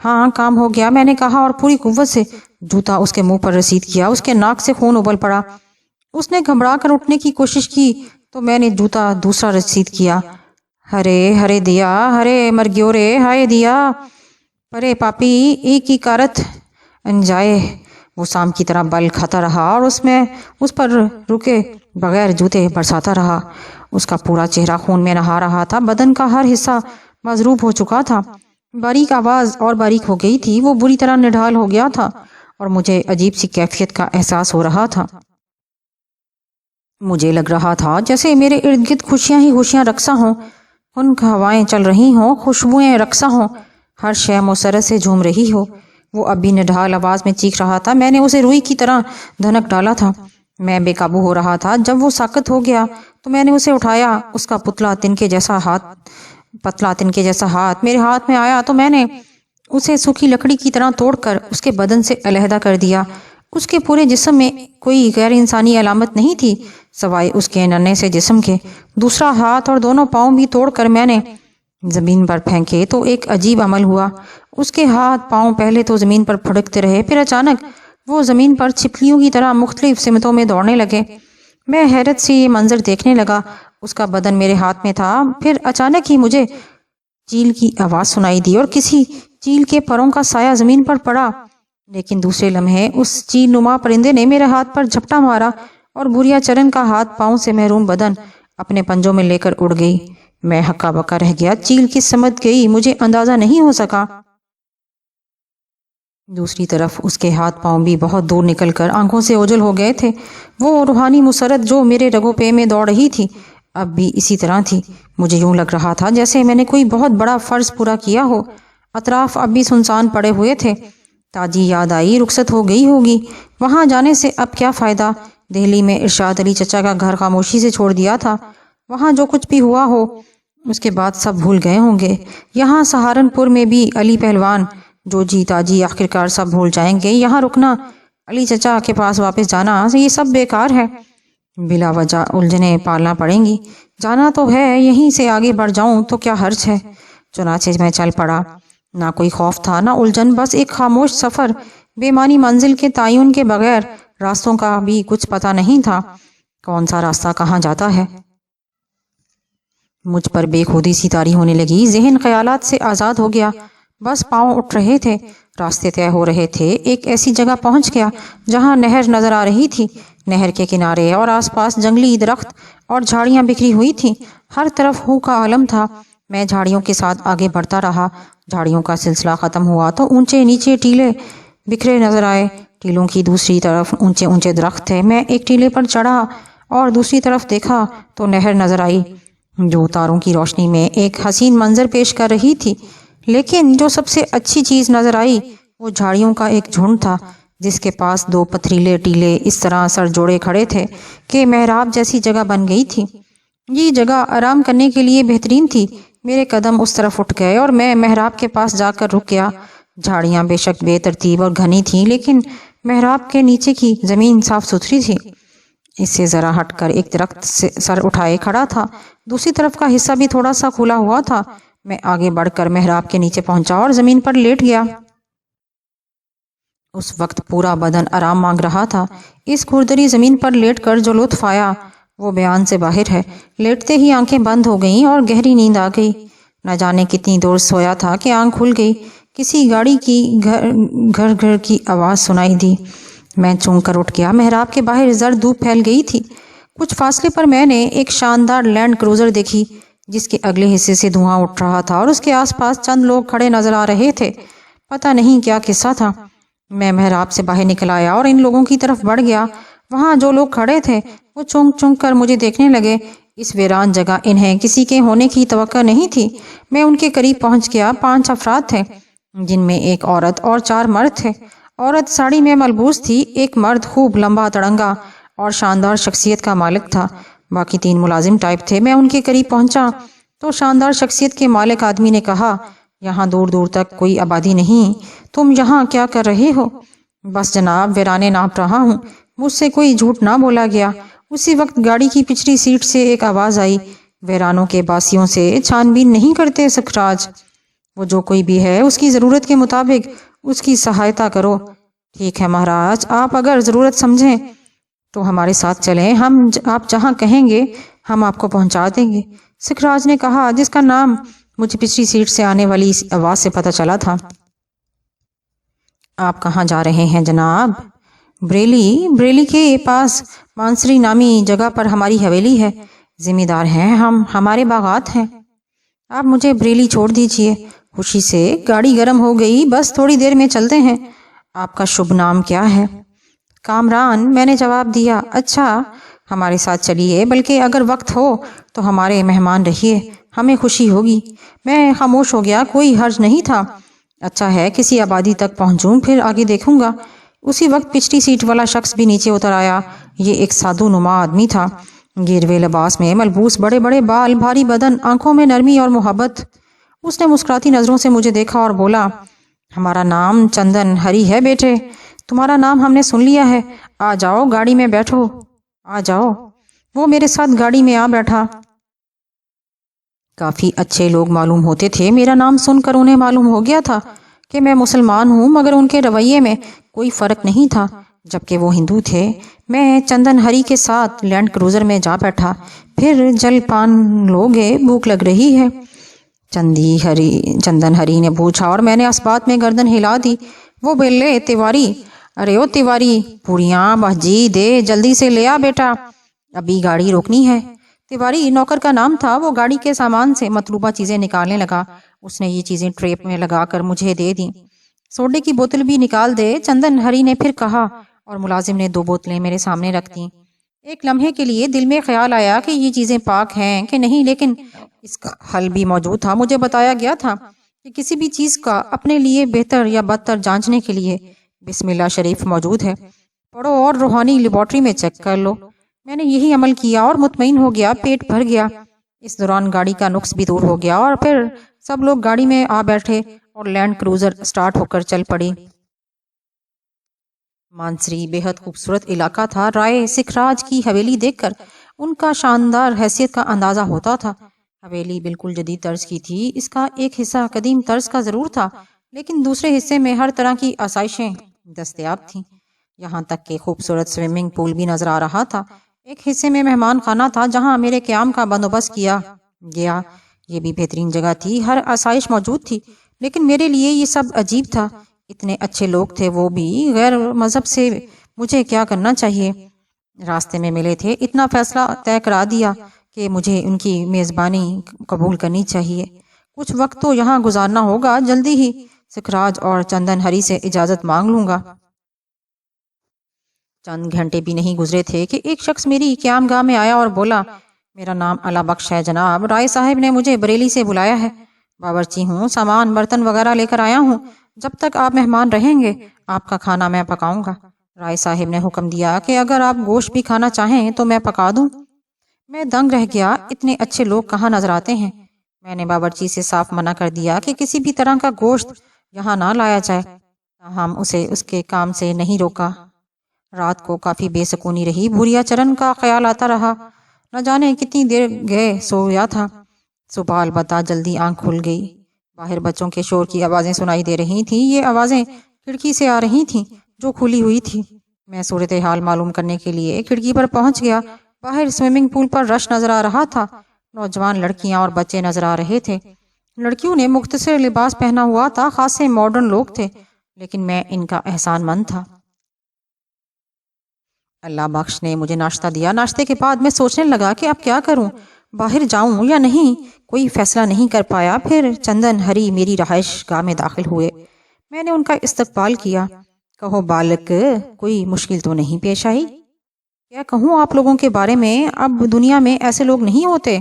ہاں کام ہو گیا، میں نے کہا اور پوری قوت سے جوتا اس کے منہ پر رسید کیا۔ اس کے ناک سے خون ابل پڑا۔ اس نے گھبرا کر اٹھنے کی کوشش کی تو میں نے جوتا دوسرا رسید کیا۔ ہرے ہرے دیا، ہرے مرگیورے، ہائے دیا، پرے پاپی ایک کی کارت انجائے۔ وہ سام کی طرح بل کھاتا رہا اور اس پر رکے بغیر جوتے برساتا رہا۔ اس کا پورا چہرہ خون میں نہا رہا تھا، بدن کا ہر حصہ مضروب ہو چکا تھا، باریک آواز اور باریک ہو گئی تھی، وہ بری طرح نڈھال ہو گیا تھا اور مجھے عجیب سی کیفیت کا احساس ہو رہا تھا۔ مجھے لگ رہا تھا جیسے میرے ارد گرد خوشیاں ہی خوشیاں رقصاں ہوں۔ خنک ہوائیں چل رہی ہوں، خوشبوئیں رقصہ ہوں، ہر شے مسرت سے جھوم رہی ہو۔ وہ ابھی نڈھال آواز میں چیخ رہا تھا، میں نے اسے روئی کی طرح دھنک ڈالا تھا۔ میں بے قابو ہو رہا تھا۔ جب وہ ساکت ہو گیا تو میں نے اسے اٹھایا۔ اس کا پتلا تنکے جیسا ہاتھ میرے ہاتھ میں آیا تو میں نے اسے سوکھی لکڑی کی طرح توڑ کر اس کے بدن سے علیحدہ کر دیا۔ اس کے پورے جسم میں کوئی غیر انسانی علامت نہیں تھی سوائے اس کے ننھے سے جسم کے۔ دوسرا ہاتھ اور دونوں پاؤں بھی توڑ کر میں نے زمین پر پھینکے تو ایک عجیب عمل ہوا۔ اس کے ہاتھ پاؤں پہلے تو زمین پر پھڑکتے رہے، پھر اچانک وہ زمین پر چھپکلیوں کی طرح مختلف سمتوں میں دوڑنے لگے۔ میں حیرت سے یہ منظر دیکھنے لگا۔ اس کا بدن میرے ہاتھ میں تھا۔ پھر اچانک ہی مجھے چیل کی آواز سنائی دی اور کسی چیل کے پروں کا سایہ زمین پر پڑا، لیکن دوسرے لمحے اس چیل نما پرندے نے میرے ہاتھ پر جھپٹا مارا اور بھوریا چرن کا ہاتھ پاؤں سے محروم بدن اپنے پنجوں میں لے کر اڑ گئی۔ میں ہکا بکا رہ گیا۔ چیل کس سمت گئی مجھے اندازہ نہیں ہو سکا۔ دوسری طرف اس کے ہاتھ پاؤں بھی بہت دور نکل کر آنکھوں سے اوجھل ہو گئے تھے۔ وہ روحانی مسرت جو میرے رگوں پے میں دوڑ رہی تھی اب بھی اسی طرح تھی۔ مجھے یوں لگ رہا تھا جیسے میں نے کوئی بہت بڑا فرض پورا کیا ہو۔ اطراف اب بھی سنسان پڑے ہوئے تھے۔ تاجی یاد آئی، رخصت ہو گئی ہوگی۔ وہاں جانے سے اب کیا فائدہ؟ دہلی میں ارشاد علی چچا کا گھر خاموشی سے چھوڑ دیا تھا۔ وہاں جو کچھ بھی ہوا ہو اس کے بعد سب بھول گئے ہوں گے۔ یہاں سہارنپور میں بھی علی پہلوان، جوجی، تاجی آخرکار سب بھول جائیں گے۔ یہاں رکنا، علی چچا کے پاس واپس جانا، یہ سب بیکار ہے۔ بلا وجہ الجھنیں پالنا پڑیں گی۔ جانا تو ہے، یہیں سے آگے بڑھ جاؤں تو کیا حرج ہے؟ چنانچہ میں چل پڑا۔ نہ کوئی خوف تھا نہ الجھن، بس ایک خاموش سفر، بے معنی منزل کے تعین کے بغیر۔ راستوں کا بھی کچھ پتہ نہیں تھا، کون سا راستہ کہاں جاتا ہے۔ مجھ پر بے خودی سی طاری ہونے لگی، ذہن خیالات سے آزاد ہو گیا، بس پاؤں اٹھ رہے تھے، راستے طے ہو رہے تھے۔ ایک ایسی جگہ پہنچ گیا جہاں نہر نظر آ رہی تھی۔ نہر کے کنارے اور آس پاس جنگلی درخت اور جھاڑیاں بکھری ہوئی تھیں، ہر طرف ہو کا عالم تھا۔ میں جھاڑیوں کے ساتھ آگے بڑھتا رہا۔ جھاڑیوں کا سلسلہ ختم ہوا تو اونچے نیچے ٹیلے بکھرے نظر آئے۔ ٹیلوں کی دوسری طرف اونچے اونچے درخت تھے۔ میں ایک ٹیلے پر چڑھا اور دوسری طرف دیکھا تو نہر نظر آئی جو تاروں کی روشنی میں ایک حسین منظر پیش کر رہی تھی۔ لیکن جو سب سے اچھی چیز نظر آئی وہ جھاڑیوں کا ایک جھنڈ تھا جس کے پاس دو پتھریلے ٹیلے اس طرح سر جوڑے کھڑے تھے کہ محراب جیسی جگہ بن گئی تھی۔ یہ جگہ آرام کرنے کے لیے بہترین تھی۔ میرے قدم اس طرف اٹھ گئے اور میں محراب کے پاس جا کر رک گیا۔ جھاڑیاں بے شک بے ترتیب اور گھنی تھیں، لیکن محراب کے نیچے کی زمین صاف ستھری تھی۔ اس سے ذرا ہٹ کر ایک درخت سے سر اٹھائے کھڑا تھا، دوسری طرف کا حصہ بھی تھوڑا سا کھلا ہوا تھا۔ میں آگے بڑھ کر محراب کے نیچے پہنچا اور زمین پر لیٹ گیا۔ اس وقت پورا بدن آرام مانگ رہا تھا۔ اس کھردری زمین پر لیٹ کر جو لطف آیا وہ بیان سے باہر ہے۔ لیٹتے ہی آنکھیں بند ہو گئیں اور گہری نیند آ گئی۔ نہ جانے کتنی دور سویا تھا کہ آنکھ کھل گئی۔ کسی گاڑی کی گھر گھر کی آواز سنائی دی۔ میں چونک کر اٹھ گیا۔ محراب کے باہر زرد دھوپ پھیل گئی تھی۔ کچھ فاصلے پر میں نے ایک شاندار لینڈ کروزر دیکھی جس کے اگلے حصے سے دھواں اٹھ رہا تھا اور اس کے آس پاس چند لوگ کھڑے نظر آ رہے تھے۔ پتہ نہیں کیا قصہ تھا۔ میں محراب سے باہر نکل آیا اور ان لوگوں کی طرف بڑھ گیا۔ وہاں جو لوگ کھڑے تھے وہ چونک چونک کر مجھے دیکھنے لگے۔ اس ویران جگہ انہیں کسی کے ہونے کی توقع نہیں تھی۔ میں ان کے قریب پہنچ گیا۔ 5 افراد تھے جن میں ایک عورت اور 4 مرد تھے۔ عورت ساڑی میں ملبوس تھی، ایک مرد خوب لمبا تڑنگا اور شاندار شخصیت کا مالک تھا، باقی 3 ملازم ٹائپ تھے۔ میں ان کے قریب پہنچا تو شاندار شخصیت کے مالک آدمی نے کہا، یہاں دور دور تک کوئی آبادی نہیں، تم یہاں کیا کر رہے ہو؟ بس جناب، ویرانے ناپ رہا ہوں۔ مجھ سے کوئی جھوٹ نہ بولا گیا۔ اسی وقت گاڑی کی پچھلی سیٹ سے ایک آواز آئی، ویرانوں کے باسیوں سے چھان بین نہیں کرتے سکھراج، وہ جو کوئی بھی ہے اس کی ضرورت کے مطابق اس کی سہایتا کرو۔ ٹھیک ہے مہاراج، آپ اگر ضرورت سمجھیں تو ہمارے ساتھ چلیں، آپ جہاں کہیں گے ہم آپ کو پہنچا دیں گے، سکھراج نے کہا، جس کا نام مجھے پچھلی سیٹ سے آنے والی اس آواز سے پتہ چلا تھا۔ آپ کہاں جا رہے ہیں جناب؟ بریلی کے پاس مانسری نامی جگہ پر ہماری حویلی ہے، ذمہ دار ہیں ہم، ہمارے باغات ہیں۔ آپ مجھے بریلی چھوڑ دیجئے۔ خوشی سے گاڑی گرم ہو گئی، بس تھوڑی دیر میں چلتے ہیں۔ آپ کا شبھ نام کیا ہے؟ کامران، میں نے جواب دیا۔ اچھا، ہمارے ساتھ چلیے، بلکہ اگر وقت ہو تو ہمارے مہمان رہیے، ہمیں خوشی ہوگی۔ میں خاموش ہو گیا، کوئی حرج نہیں تھا۔ اچھا ہے کسی آبادی تک پہنچوں، پھر آگے دیکھوں گا۔ اسی وقت پچھلی سیٹ والا شخص بھی نیچے اتر آیا۔ یہ ایک سادھو نما آدمی تھا، گیروے لباس میں ملبوس، بڑے بڑے بال، بھاری بدن، آنکھوں میں نرمی اور محبت۔ اس نے مسکراتی نظروں سے مجھے دیکھا اور بولا، ہمارا نام چندن ہری ہے بیٹے، تمہارا نام ہم نے سن لیا ہے، آ جاؤ گاڑی میں بیٹھو، آ جاؤ۔ وہ میرے ساتھ گاڑی میں آ بیٹھا۔ کافی اچھے لوگ معلوم ہوتے تھے۔ میرا نام سن کر انہیں معلوم ہو گیا تھا کہ میں مسلمان ہوں، مگر ان کے رویے میں کوئی فرق نہیں تھا، جبکہ وہ ہندو تھے۔ میں چندن ہری کے ساتھ لینڈ کروزر میں جا بیٹھا۔ پھر جل پان لوگے، بھوک لگ رہی ہے؟ چندن ہری نے پوچھا اور میں نے اس بات میں گردن ہلا دی۔ وہ بولے، تیواری، ارے او تیواری، پوریاں بھجی دے، جلدی سے لے آ بیٹا، ابھی گاڑی روکنی ہے۔ تیواری نوکر کا نام تھا۔ وہ گاڑی کے سامان سے مطلوبہ چیزیں نکالنے لگا۔ اس نے یہ چیزیں ٹریپ میں لگا کر مجھے دے دیں۔ سوڈے کی بوتل بھی نکال دے، چندن ہری نے پھر کہا، اور ملازم نے 2 بوتلیں میرے سامنے رکھ دیں۔ ایک لمحے کے لیے دل میں خیال آیا کہ یہ چیزیں پاک ہیں کہ نہیں، لیکن اس کا حل بھی موجود تھا۔ مجھے بتایا گیا تھا کہ کسی بھی چیز کا اپنے لیے بہتر یا بدتر جانچنے کے لیے بسم اللہ شریف موجود ہے، پڑھو اور روحانی لیبارٹری میں چیک کر لو۔ میں نے یہی عمل کیا اور مطمئن ہو گیا، پیٹ بھر گیا۔ اس دوران گاڑی کا نقص بھی دور ہو گیا اور پھر سب لوگ گاڑی میں آ بیٹھے اور لینڈ کروزر سٹارٹ ہو کر چل پڑی۔ مانسری بے حد خوبصورت علاقہ تھا۔ رائے سکھراج کی حویلی دیکھ کر ان کا شاندار حیثیت کا اندازہ ہوتا تھا۔ حویلی بالکل جدید طرز کی تھی۔ اس کا ایک حصہ قدیم طرز کا ضرور تھا، لیکن دوسرے حصے میں ہر طرح کی آسائشیں دستیاب تھیں، یہاں تک کہ خوبصورت سوئمنگ پول بھی نظر آ رہا تھا۔ ایک حصے میں مہمان خانہ تھا جہاں میرے قیام کا بندوبست کیا گیا۔ یہ بھی بہترین جگہ تھی، ہر آسائش موجود تھی، لیکن میرے لیے یہ سب عجیب تھا۔ اتنے اچھے لوگ تھے، وہ بھی غیر مذہب سے، مجھے کیا کرنا چاہیے؟ راستے میں ملے تھے، اتنا فیصلہ طے کرا دیا کہ مجھے ان کی میزبانی قبول کرنی چاہیے۔ کچھ وقت تو یہاں گزارنا ہوگا، جلدی ہی سکھراج اور چندن ہری سے اجازت مانگ لوں گا۔ چند گھنٹے بھی نہیں گزرے تھے کہ ایک شخص میری قیام گاہ میں آیا اور بولا، میرا نام اللہ بخش ہے جناب، رائے صاحب نے مجھے بریلی سے بلایا ہے۔ باورچی ہوں، سامان برتن وغیرہ لے کر آیا ہوں، جب تک آپ مہمان رہیں گے آپ کا کھانا میں پکاؤں گا۔ رائے صاحب نے حکم دیا کہ اگر آپ گوشت بھی کھانا چاہیں تو میں پکا دوں۔ میں دنگ رہ گیا، اتنے اچھے لوگ کہاں نظر آتے ہیں۔ میں نے باورچی سے صاف منع کر دیا کہ کسی بھی طرح کا گوشت یہاں نہ لایا جائے، تاہم اسے اس کے کام سے نہیں روکا۔ رات کو کافی بے سکونی رہی، بھوریا چرن کا خیال آتا رہا، نہ جانے کتنی دیر گئے سویا تھا۔ صبح البتہ جلدی آنکھ کھل گئی۔ باہر بچوں کے شور کی آوازیں سنائی دے رہی تھیں، یہ آوازیں کھڑکی سے آ رہی تھیں جو کھلی ہوئی تھی۔ میں صورتحال معلوم کرنے کے لیے کھڑکی پر پہنچ گیا۔ باہر سوئمنگ پول پر رش نظر آ رہا تھا، نوجوان لڑکیاں اور بچے نظر آ رہے تھے۔ لڑکیوں نے مختصر لباس پہنا ہوا تھا، خاصے ماڈرن لوگ تھے، لیکن میں ان کا احسان مند تھا۔ اللہ بخش نے مجھے ناشتہ دیا۔ ناشتے کے بعد میں سوچنے لگا کہ اب کیا کروں، باہر جاؤں یا نہیں، کوئی فیصلہ نہیں کر پایا۔ پھر چندن ہری میری رہائش گاہ میں داخل ہوئے۔ میں نے ان کا استقبال کیا۔ کہو بالک، کوئی مشکل تو نہیں پیش آئی؟ کیا کہوں آپ لوگوں کے بارے میں، اب دنیا میں ایسے لوگ نہیں ہوتے۔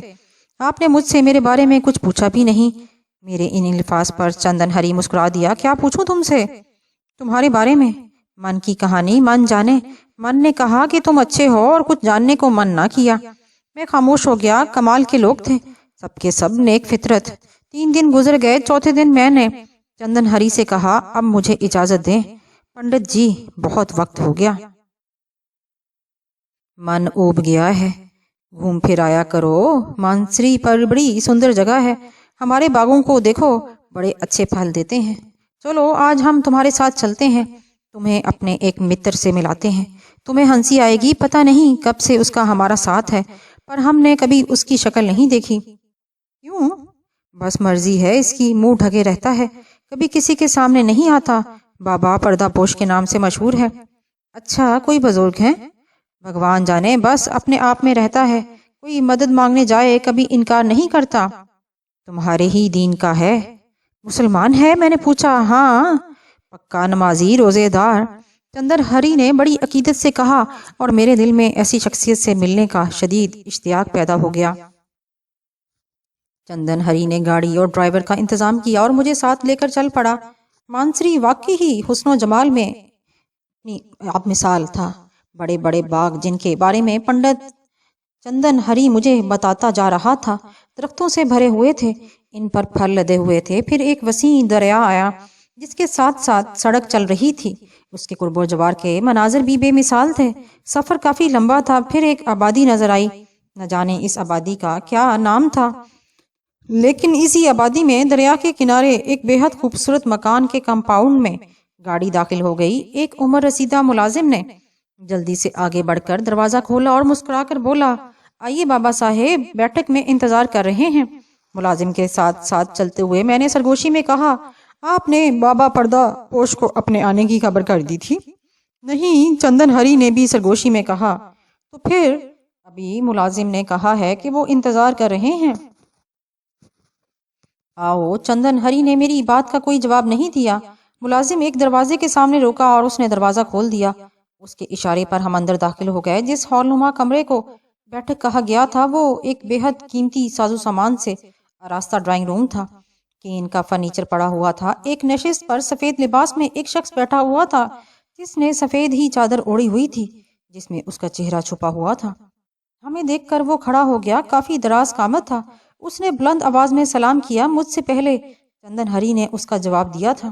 آپ نے مجھ سے میرے بارے میں کچھ پوچھا بھی نہیں۔ میرے ان الفاظ پر چندن ہری مسکرا دیا۔ کیا پوچھوں تم سے؟ تمہارے بارے میں، من کی کہانی من جانے۔ من نے کہا کہ تم اچھے ہو اور کچھ جاننے کو من نہ کیا۔ میں خاموش ہو گیا۔ کمال کے لوگ تھے، سب کے سب نیک فطرت۔ 3 دن گزر گئے۔ چوتھے دن میں نے چندن ہری سے کہا، اب مجھے اجازت دیں پنڈت جی، بہت وقت ہو گیا، من اوب گیا ہے، گھوم پھر آیا کرو۔ مانسری پر بڑی سندر جگہ ہے، ہمارے باغوں کو دیکھو، بڑے اچھے پھل دیتے ہیں۔ چلو آج ہم تمہارے ساتھ چلتے ہیں، تمہیں اپنے ایک متر سے ملاتے ہیں۔ تمہیں ہنسی آئے گی، پتہ نہیں کب سے اس کا ہمارا ساتھ ہے، پر ہم نے کبھی اس کی شکل نہیں دیکھی۔ کیوں؟ بس مرضی ہے اس کی، منہ ڈھکے رہتا ہے، کبھی کسی کے سامنے نہیں آتا۔ بابا پردہ پوش کے نام سے مشہور ہے۔ اچھا، کوئی بزرگ ہیں؟ بھگوان جانے، بس اپنے آپ میں رہتا ہے، کوئی مدد مانگنے جائے کبھی انکار نہیں کرتا۔ تمہارے ہی دین کا ہے؟ مسلمان ہے؟ میں نے پوچھا۔ ہاں، پکا نمازی، روزے دار۔ چندن ہری نے بڑی عقیدت سے کہا، اور میرے دل میں ایسی شخصیت سے ملنے کا شدید اشتیاق پیدا ہو گیا۔ چندن ہری نے گاڑی اور ڈرائیور کا انتظام کیا اور مجھے ساتھ لے کر چل پڑا۔ مانسری واقعی ہی حسن و جمال میں آپ مثال تھا۔ بڑے بڑے باغ جن کے بارے میں پنڈت چندن ہری مجھے بتاتا جا رہا تھا درختوں سے بھرے ہوئے تھے، ان پر پھل لدے ہوئے تھے۔ پھر ایک وسیع دریا آیا جس کے ساتھ ساتھ سڑک چل رہی تھی، اس کے قرب و جوار کے مناظر بھی بے مثال تھے۔ سفر کافی لمبا تھا، پھر ایک آبادی نظر آئی، نہ جانے اس آبادی کا کیا نام تھا، لیکن اسی آبادی میں دریا کے کنارے ایک بے حد خوبصورت مکان کے کمپاؤنڈ میں گاڑی داخل ہو گئی۔ ایک عمر رسیدہ ملازم نے جلدی سے آگے بڑھ کر دروازہ کھولا اور مسکرا کر بولا، آئیے بابا صاحب، بیٹھک میں انتظار کر رہے ہیں۔ ملازم کے ساتھ ساتھ چلتے ہوئے میں نے سرگوشی میں کہا، آپ نے بابا پردہ پوش کو اپنے آنے کی خبر کر دی تھی؟ نہیں، چندن ہری نے بھی سرگوشی میں کہا۔ تو پھر ابھی ملازم نے کہا ہے کہ وہ انتظار کر رہے ہیں۔ آؤ۔ چندن ہری نے میری بات کا کوئی جواب نہیں دیا۔ ملازم ایک دروازے کے سامنے روکا اور اس نے دروازہ کھول دیا۔ اس کے اشارے پر ہم اندر داخل ہو گئے۔ جس ہال نما کمرے کو بیٹھک کہا گیا تھا وہ ایک بے حد قیمتی سازو سامان سے آراستہ ڈرائنگ روم تھا۔ کین کا فرنیچر پڑا ہوا تھا۔ ایک نشست پر سفید لباس میں ایک شخص بیٹھا ہوا تھا جس نے سفید ہی چادر اوڑھی ہوئی تھی جس میں اس کا چہرہ چھپا ہوا تھا۔ ہمیں دیکھ کر وہ کھڑا ہو گیا۔ کافی دراز قامت تھا۔ اس نے بلند آواز میں سلام کیا۔ مجھ سے پہلے چندن ہری نے اس کا جواب دیا تھا۔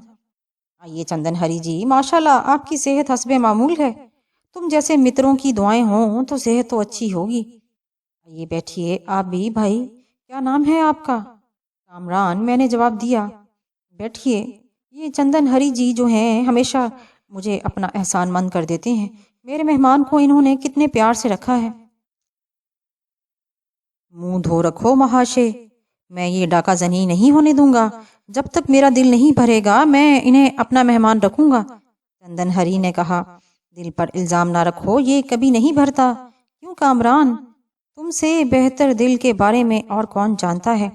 آئیے چندن ہری جی، ماشاءاللہ آپ کی صحت حسب معمول ہے۔ تم جیسے متروں کی دعائیں ہوں تو صحت تو اچھی ہوگی۔ آئیے بیٹھیے آپ بھی۔ بھائی کیا نام ہے آپ کا؟ کامران، میں نے جواب دیا۔ بیٹھیے۔ یہ چندن ہری جی جو ہیں ہمیشہ مجھے اپنا احسان مند کر دیتے ہیں۔ میرے مہمان کو انہوں نے کتنے پیار سے رکھا ہے۔ منہ دھو رکھو مہاشے، میں یہ ڈاکہ زنی نہیں ہونے دوں گا۔ جب تک میرا دل نہیں بھرے گا میں انہیں اپنا مہمان رکھوں گا۔ چندن ہری نے کہا، دل پر الزام نہ رکھو، یہ کبھی نہیں بھرتا۔ کیوں کامران؟ تم سے بہتر دل کے بارے میں اور کون جانتا ہے؟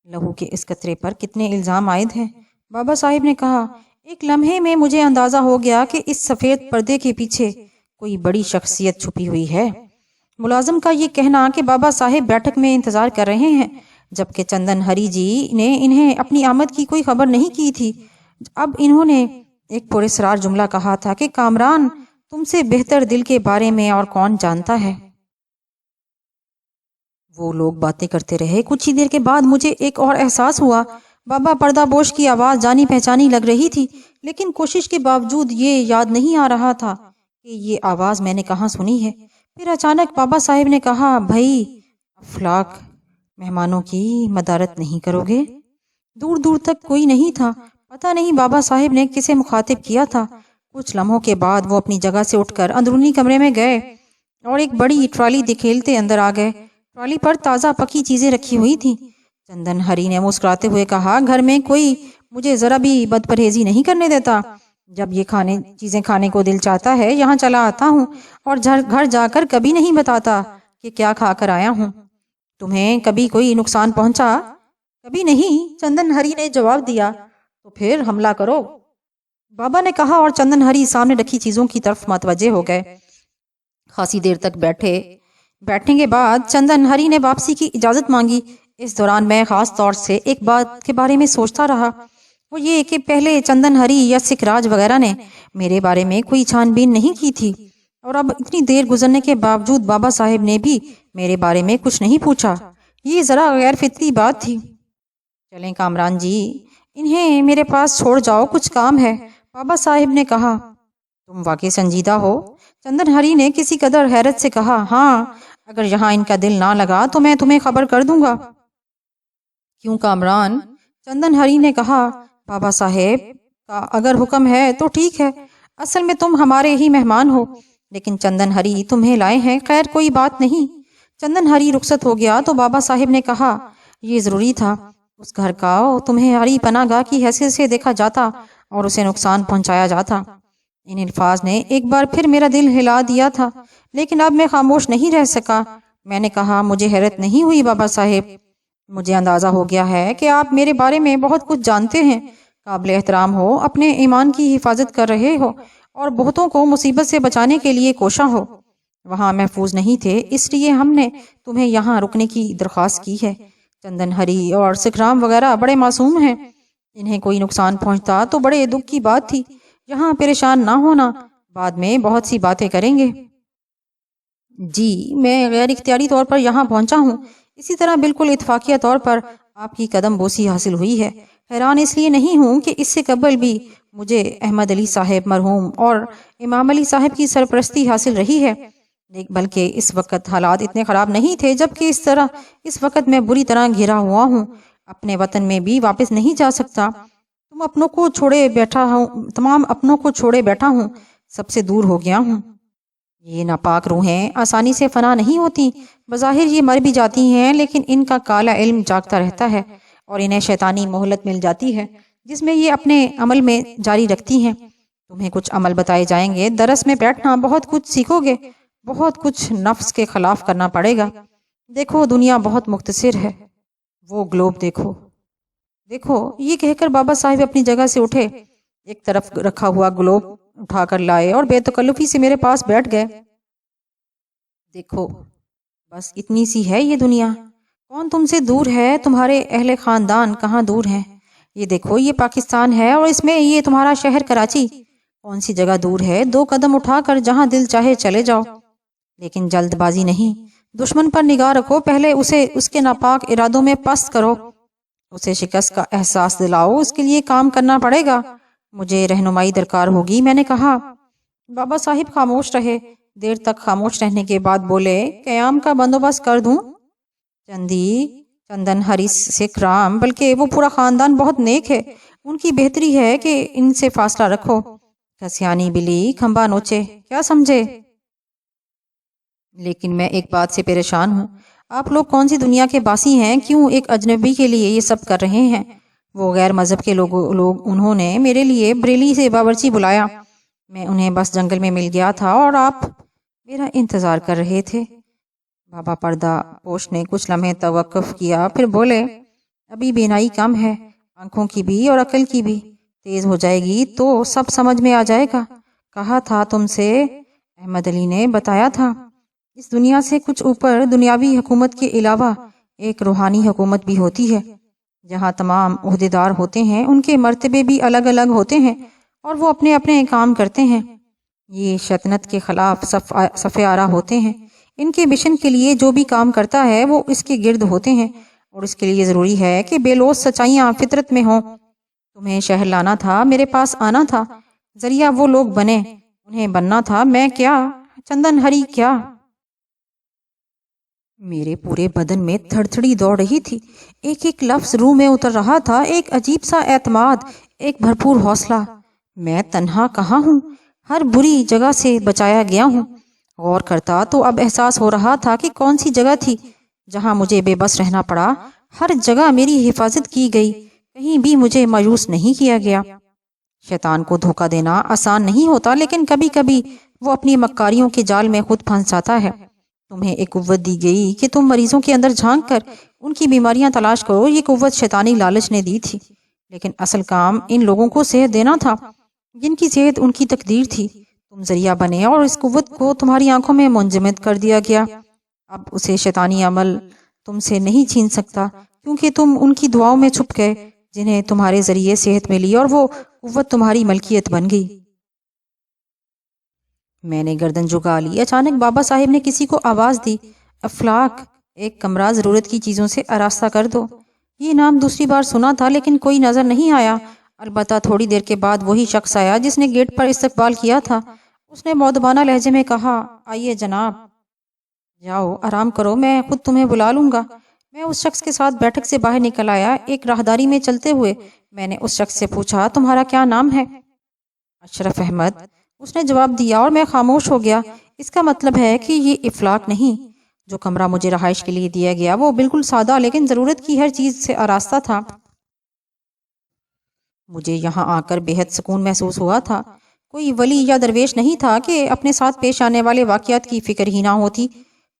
لہو کے اس قطرے پر کتنے الزام عائد ہیں۔ بابا صاحب نے کہا، ایک لمحے میں مجھے اندازہ ہو گیا کہ اس سفید پردے کے پیچھے کوئی بڑی شخصیت چھپی ہوئی ہے۔ ملازم کا یہ کہنا کہ بابا صاحب بیٹھک میں انتظار کر رہے ہیں جبکہ چندن ہری جی نے انہیں اپنی آمد کی کوئی خبر نہیں کی تھی۔ اب انہوں نے ایک پراسرار جملہ کہا تھا کہ کامران، تم سے بہتر دل کے بارے میں اور کون جانتا ہے۔ وہ لوگ باتیں کرتے رہے۔ کچھ ہی دیر کے بعد مجھے ایک اور احساس ہوا۔ بابا پردہ پوش کی آواز جانی پہچانی لگ رہی تھی، لیکن کوشش کے باوجود یہ یاد نہیں آ رہا تھا کہ یہ آواز میں نے کہاں سنی ہے۔ پھر اچانک بابا صاحب نے کہا، بھائی افلاک، مہمانوں کی مدارت نہیں کرو گے؟ دور دور تک کوئی نہیں تھا۔ پتہ نہیں بابا صاحب نے کسے مخاطب کیا تھا۔ کچھ لمحوں کے بعد وہ اپنی جگہ سے اٹھ کر اندرونی کمرے میں گئے اور ایک بڑی ٹرالی دکھیلتے اندر آ گئے۔ ٹرالی پر تازہ پکی چیزیں رکھی ہوئی تھیں۔ چندن ہری نے مسکراتے ہوئے کہا، گھر میں کوئی مجھے ذرا بھی بد پرہیزی نہیں کرنے دیتا۔ جب یہ چیزیں کھانے کو دل چاہتا ہے یہاں چلا آتا ہوں اور گھر جا کر کبھی نہیں بتاتا کہ کیا کھا کر آیا ہوں۔ تمہیں کبھی کوئی نقصان پہنچا؟ کبھی نہیں، چندن ہری نے جواب دیا۔ تو پھر حملہ کرو، بابا نے کہا اور چندن ہری سامنے رکھی چیزوں کی طرف متوجہ ہو گئے۔ خاصی دیر تک بیٹھنے کے بعد چندن ہری نے واپسی کی اجازت مانگی۔ اس دوران میں خاص طور سے ایک بات کے بارے میں سوچتا رہا، وہ یہ کہ پہلے چندن ہری یا سکھ راج وغیرہ نے میرے بارے میں کوئی چھان بین نہیں کی تھی، اور اب اتنی دیر گزرنے کے باوجود بابا صاحب نے بھی میرے بارے میں کچھ نہیں پوچھا۔ یہ ذرا غیر فطری بات تھی۔ چلیں کامران جی، انہیں میرے پاس چھوڑ جاؤ، کچھ کام ہے، بابا صاحب نے کہا۔ تم واقعی سنجیدہ ہو؟ چندن ہری نے کسی قدر حیرت سے کہا، ہاں، اگر یہاں ان کا دل نہ لگا تو میں تمہیں خبر کر دوں گا۔ کیوں کامران؟ چندن ہری نے کہا، بابا صاحب کا اگر حکم ہے تو ٹھیک ہے، اصل میں تم ہمارے ہی مہمان ہو، لیکن چندن ہری تمہیں لائے ہیں، خیر کوئی بات نہیں۔ چندن ہری رخصت ہو گیا تو بابا صاحب نے کہا، یہ ضروری تھا، اس گھر کا تمہیں ہری پناہ گاہ کی حیثیت سے دیکھا جاتا اور اسے نقصان پہنچایا جاتا۔ ان الفاظ نے ایک بار پھر میرا دل ہلا دیا تھا، لیکن اب میں خاموش نہیں رہ سکا۔ میں نے کہا، مجھے حیرت نہیں ہوئی بابا صاحب، مجھے اندازہ ہو گیا ہے کہ آپ میرے بارے میں بہت کچھ جانتے ہیں، قابل احترام ہو، اپنے ایمان کی حفاظت کر رہے ہو اور بہتوں کو مصیبت سے بچانے کے لیے کوشاں ہو۔ وہاں محفوظ نہیں تھے، اس لیے ہم نے تمہیں یہاں رکنے کی درخواست کی ہے۔ چندن ہری اور سکھرام وغیرہ بڑے معصوم ہیں، انہیں کوئی نقصان پہنچتا تو بڑے دکھ کی بات تھی۔ یہاں پریشان نہ ہونا، بعد میں بہت سی باتیں کریں گے۔ جی، میں غیر اختیاری طور پر یہاں پہنچا ہوں، اسی طرح بالکل اتفاقیہ طور پر آپ کی قدم بوسی حاصل ہوئی ہے۔ حیران اس لیے نہیں ہوں کہ اس سے قبل بھی مجھے احمد علی صاحب مرحوم اور امام علی صاحب کی سرپرستی حاصل رہی ہے، بلکہ اس وقت حالات اتنے خراب نہیں تھے، جبکہ اس وقت میں بری طرح گھرا ہوا ہوں، اپنے وطن میں بھی واپس نہیں جا سکتا۔ تمام اپنوں کو چھوڑے بیٹھا ہوں، سب سے دور ہو گیا ہوں۔ یہ ناپاک روحیں آسانی سے فنا نہیں ہوتی، بظاہر یہ مر بھی جاتی ہیں، لیکن ان کا کالا علم جاگتا رہتا ہے اور انہیں شیطانی مہلت مل جاتی ہے جس میں یہ اپنے عمل میں جاری رکھتی ہیں۔ تمہیں کچھ عمل بتائے جائیں گے، درس میں بیٹھنا، بہت کچھ سیکھو گے، بہت کچھ نفس کے خلاف کرنا پڑے گا۔ دیکھو دنیا بہت مختصر ہے، وہ گلوب دیکھو۔ یہ کہہ کر بابا صاحب اپنی جگہ سے اٹھے، ایک طرف رکھا ہوا گلوب اٹھا کر لائے اور بے تکلفی سے میرے پاس بیٹھ گئے۔ دیکھو بس اتنی سی ہے یہ دنیا، کون تم سے دور ہے؟ تمہارے اہل خاندان کہاں دور ہیں؟ یہ دیکھو یہ پاکستان ہے اور اس میں یہ تمہارا شہر کراچی، کون سی جگہ دور ہے؟ 2 قدم اٹھا کر جہاں دل چاہے چلے جاؤ، لیکن جلد بازی نہیں۔ دشمن پر نگاہ رکھو، پہلے اسے اس کے ناپاک ارادوں میں پست کرو، اسے شکست کا احساس دلاؤ، اس کے لیے کام کرنا پڑے گا۔ مجھے رہنمائی درکار ہوگی، میں نے کہا۔ بابا صاحب خاموش رہے، دیر تک خاموش رہنے کے بعد بولے، قیام کا بندوبست کر دوں؟ چندن ہری سکھ رام، بلکہ وہ پورا خاندان بہت نیک ہے، ان کی بہتری ہے کہ ان سے فاصلہ رکھو۔ کسیانی بلی کھمبا نوچے، کیا سمجھے؟ لیکن میں ایک بات سے پریشان ہوں، آپ لوگ کون سی دنیا کے باسی ہیں؟ کیوں ایک اجنبی کے لیے یہ سب کر رہے ہیں؟ وہ غیر مذہب کے لوگ انہوں نے میرے لیے بریلی سے باورچی بلایا، میں انہیں بس جنگل میں مل گیا تھا اور آپ میرا انتظار کر رہے تھے۔ بابا پردہ پوش نے کچھ لمحے توقف کیا، پھر بولے، ابھی بینائی کم ہے، آنکھوں کی بھی اور عقل کی بھی، تیز ہو جائے گی تو سب سمجھ میں آ جائے گا۔ کہا تھا تم سے، احمد علی نے بتایا تھا، اس دنیا سے کچھ اوپر دنیاوی حکومت کے علاوہ ایک روحانی حکومت بھی ہوتی ہے، جہاں تمام عہدیدار ہوتے ہیں، ان کے مرتبے بھی الگ الگ ہوتے ہیں اور وہ اپنے اپنے کام کرتے ہیں۔ یہ شیطنت کے خلاف صف آرا ہوتے ہیں، ان کے مشن کے لیے جو بھی کام کرتا ہے وہ اس کے گرد ہوتے ہیں، اور اس کے لیے ضروری ہے کہ بے لوث سچائیاں فطرت میں ہوں۔ تمہیں شہر لانا تھا، میرے پاس آنا تھا، ذریعہ وہ لوگ بنے، انہیں بننا تھا، میں کیا؟ چندن ہری کیا؟ میرے پورے بدن میں تھڑتھڑی دوڑ رہی تھی، ایک ایک لفظ روح میں اتر رہا تھا، ایک عجیب سا اعتماد، ایک بھرپور حوصلہ۔ میں تنہا کہاں ہوں، ہر بری جگہ سے بچایا گیا ہوں۔ غور کرتا تو اب احساس ہو رہا تھا کہ کون سی جگہ تھی جہاں مجھے بے بس رہنا پڑا۔ ہر جگہ میری حفاظت کی گئی، کہیں بھی مجھے مایوس نہیں کیا گیا۔ شیطان کو دھوکہ دینا آسان نہیں ہوتا، لیکن کبھی کبھی وہ اپنی مکاریوں کے جال میں خود پھنس جاتا ہے۔ تمہیں ایک قوت دی گئی کہ تم مریضوں کے اندر جھانک کر ان کی بیماریاں تلاش کرو، یہ قوت شیطانی لالچ نے دی تھی، لیکن اصل کام ان لوگوں کو صحت دینا تھا جن کی صحت ان کی تقدیر تھی۔ تم ذریعہ بنے اور اس قوت کو تمہاری آنکھوں میں منجمد کر دیا گیا۔ اب اسے شیطانی عمل تم سے نہیں چھین سکتا، کیونکہ تم ان کی دعاؤں میں چھپ گئے جنہیں تمہارے ذریعے صحت ملی، اور وہ قوت تمہاری ملکیت بن گئی۔ میں نے گردن جھکا لی۔ اچانک بابا صاحب نے کسی کو آواز دی، افلاک، ایک کمرہ ضرورت کی چیزوں سے آراستہ کر دو۔ یہ نام دوسری بار سنا تھا، لیکن کوئی نظر نہیں آیا۔ البتہ تھوڑی دیر کے بعد وہی شخص آیا جس نے گیٹ پر استقبال کیا تھا۔ اس نے مؤدبانہ لہجے میں کہا، آئیے جناب، جاؤ آرام کرو، میں خود تمہیں بلا لوں گا۔ میں اس شخص کے ساتھ بیٹھک سے باہر نکل آیا۔ ایک راہداری میں چلتے ہوئے میں نے اس شخص سے پوچھا، تمہارا کیا نام ہے؟ اشرف احمد، اس نے جواب دیا، اور میں خاموش ہو گیا۔ اس کا مطلب ہے کہ یہ افلاک نہیں۔ جو کمرہ مجھے رہائش کے لیے دیا گیا وہ بالکل سادہ لیکن ضرورت کی ہر چیز سے آراستہ تھا۔ مجھے یہاں آ کر بے حد سکون محسوس ہوا تھا۔ کوئی ولی یا درویش نہیں تھا کہ اپنے ساتھ پیش آنے والے واقعات کی فکر ہی نہ ہوتی۔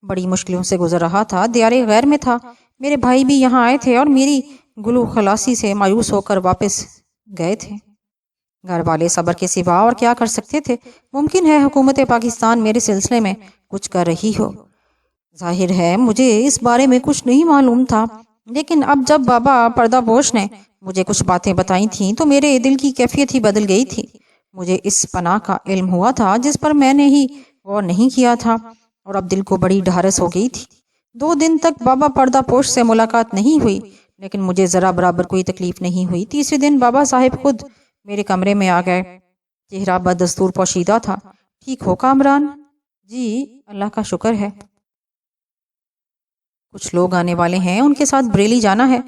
بڑی مشکلوں سے گزر رہا تھا، دیار غیر میں تھا۔ میرے بھائی بھی یہاں آئے تھے اور میری گلو خلاصی سے مایوس ہو کر واپس گئے تھے۔ گھر والے صبر کے سوا اور کیا کر سکتے تھے؟ ممکن ہے حکومت پاکستان میرے سلسلے میں کچھ کر رہی ہو۔ ظاہر ہے مجھے اس بارے میں کچھ نہیں معلوم تھا۔ لیکن اب جب بابا پردہ پوش نے مجھے کچھ باتیں بتائی تھیں تو میرے دل کی کیفیت ہی بدل گئی تھی۔ مجھے اس پناہ کا علم ہوا تھا جس پر میں نے ہی غور نہیں کیا تھا، اور اب دل کو بڑی ڈھارس ہو گئی تھی۔ 2 دن تک بابا پردہ پوش سے ملاقات نہیں ہوئی، لیکن مجھے ذرا برابر کوئی تکلیف نہیں ہوئی۔ تیسرے دن بابا صاحب خود میرے کمرے میں آ گئے۔ چہرہ بدستور پوشیدہ تھا۔ ٹھیک ہو کامران؟ جی اللہ کا شکر ہے۔ کچھ لوگ آنے والے ہیں، ان کے ساتھ بریلی جانا ہے۔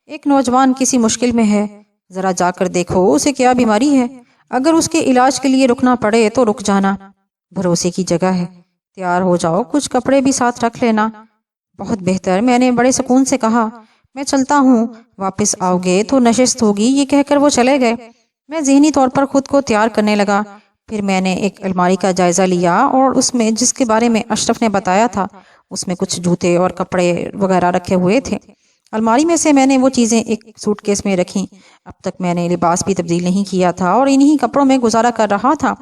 ایک نوجوان کسی مشکل میں ہے، ذرا جا کر دیکھو اسے کیا بیماری ہے۔ اگر اس کے علاج کے لیے رکنا پڑے تو رک جانا، بھروسے کی جگہ ہے۔ تیار ہو جاؤ، کچھ کپڑے بھی ساتھ رکھ لینا۔ بہت بہتر، میں نے بڑے سکون سے کہا۔ میں چلتا ہوں، واپس آؤ گے تو نشست ہوگی، یہ کہہ کر وہ چلے گئے۔ میں ذہنی طور پر خود کو تیار کرنے لگا۔ پھر میں نے ایک الماری کا جائزہ لیا اور اس میں جس کے بارے میں اشرف نے بتایا تھا اس میں کچھ جوتے اور کپڑے وغیرہ رکھے ہوئے تھے۔ الماری میں سے میں نے وہ چیزیں ایک سوٹ کیس میں رکھیں۔ اب تک میں نے لباس بھی تبدیل نہیں کیا تھا اور انہی کپڑوں میں گزارا کر رہا تھا۔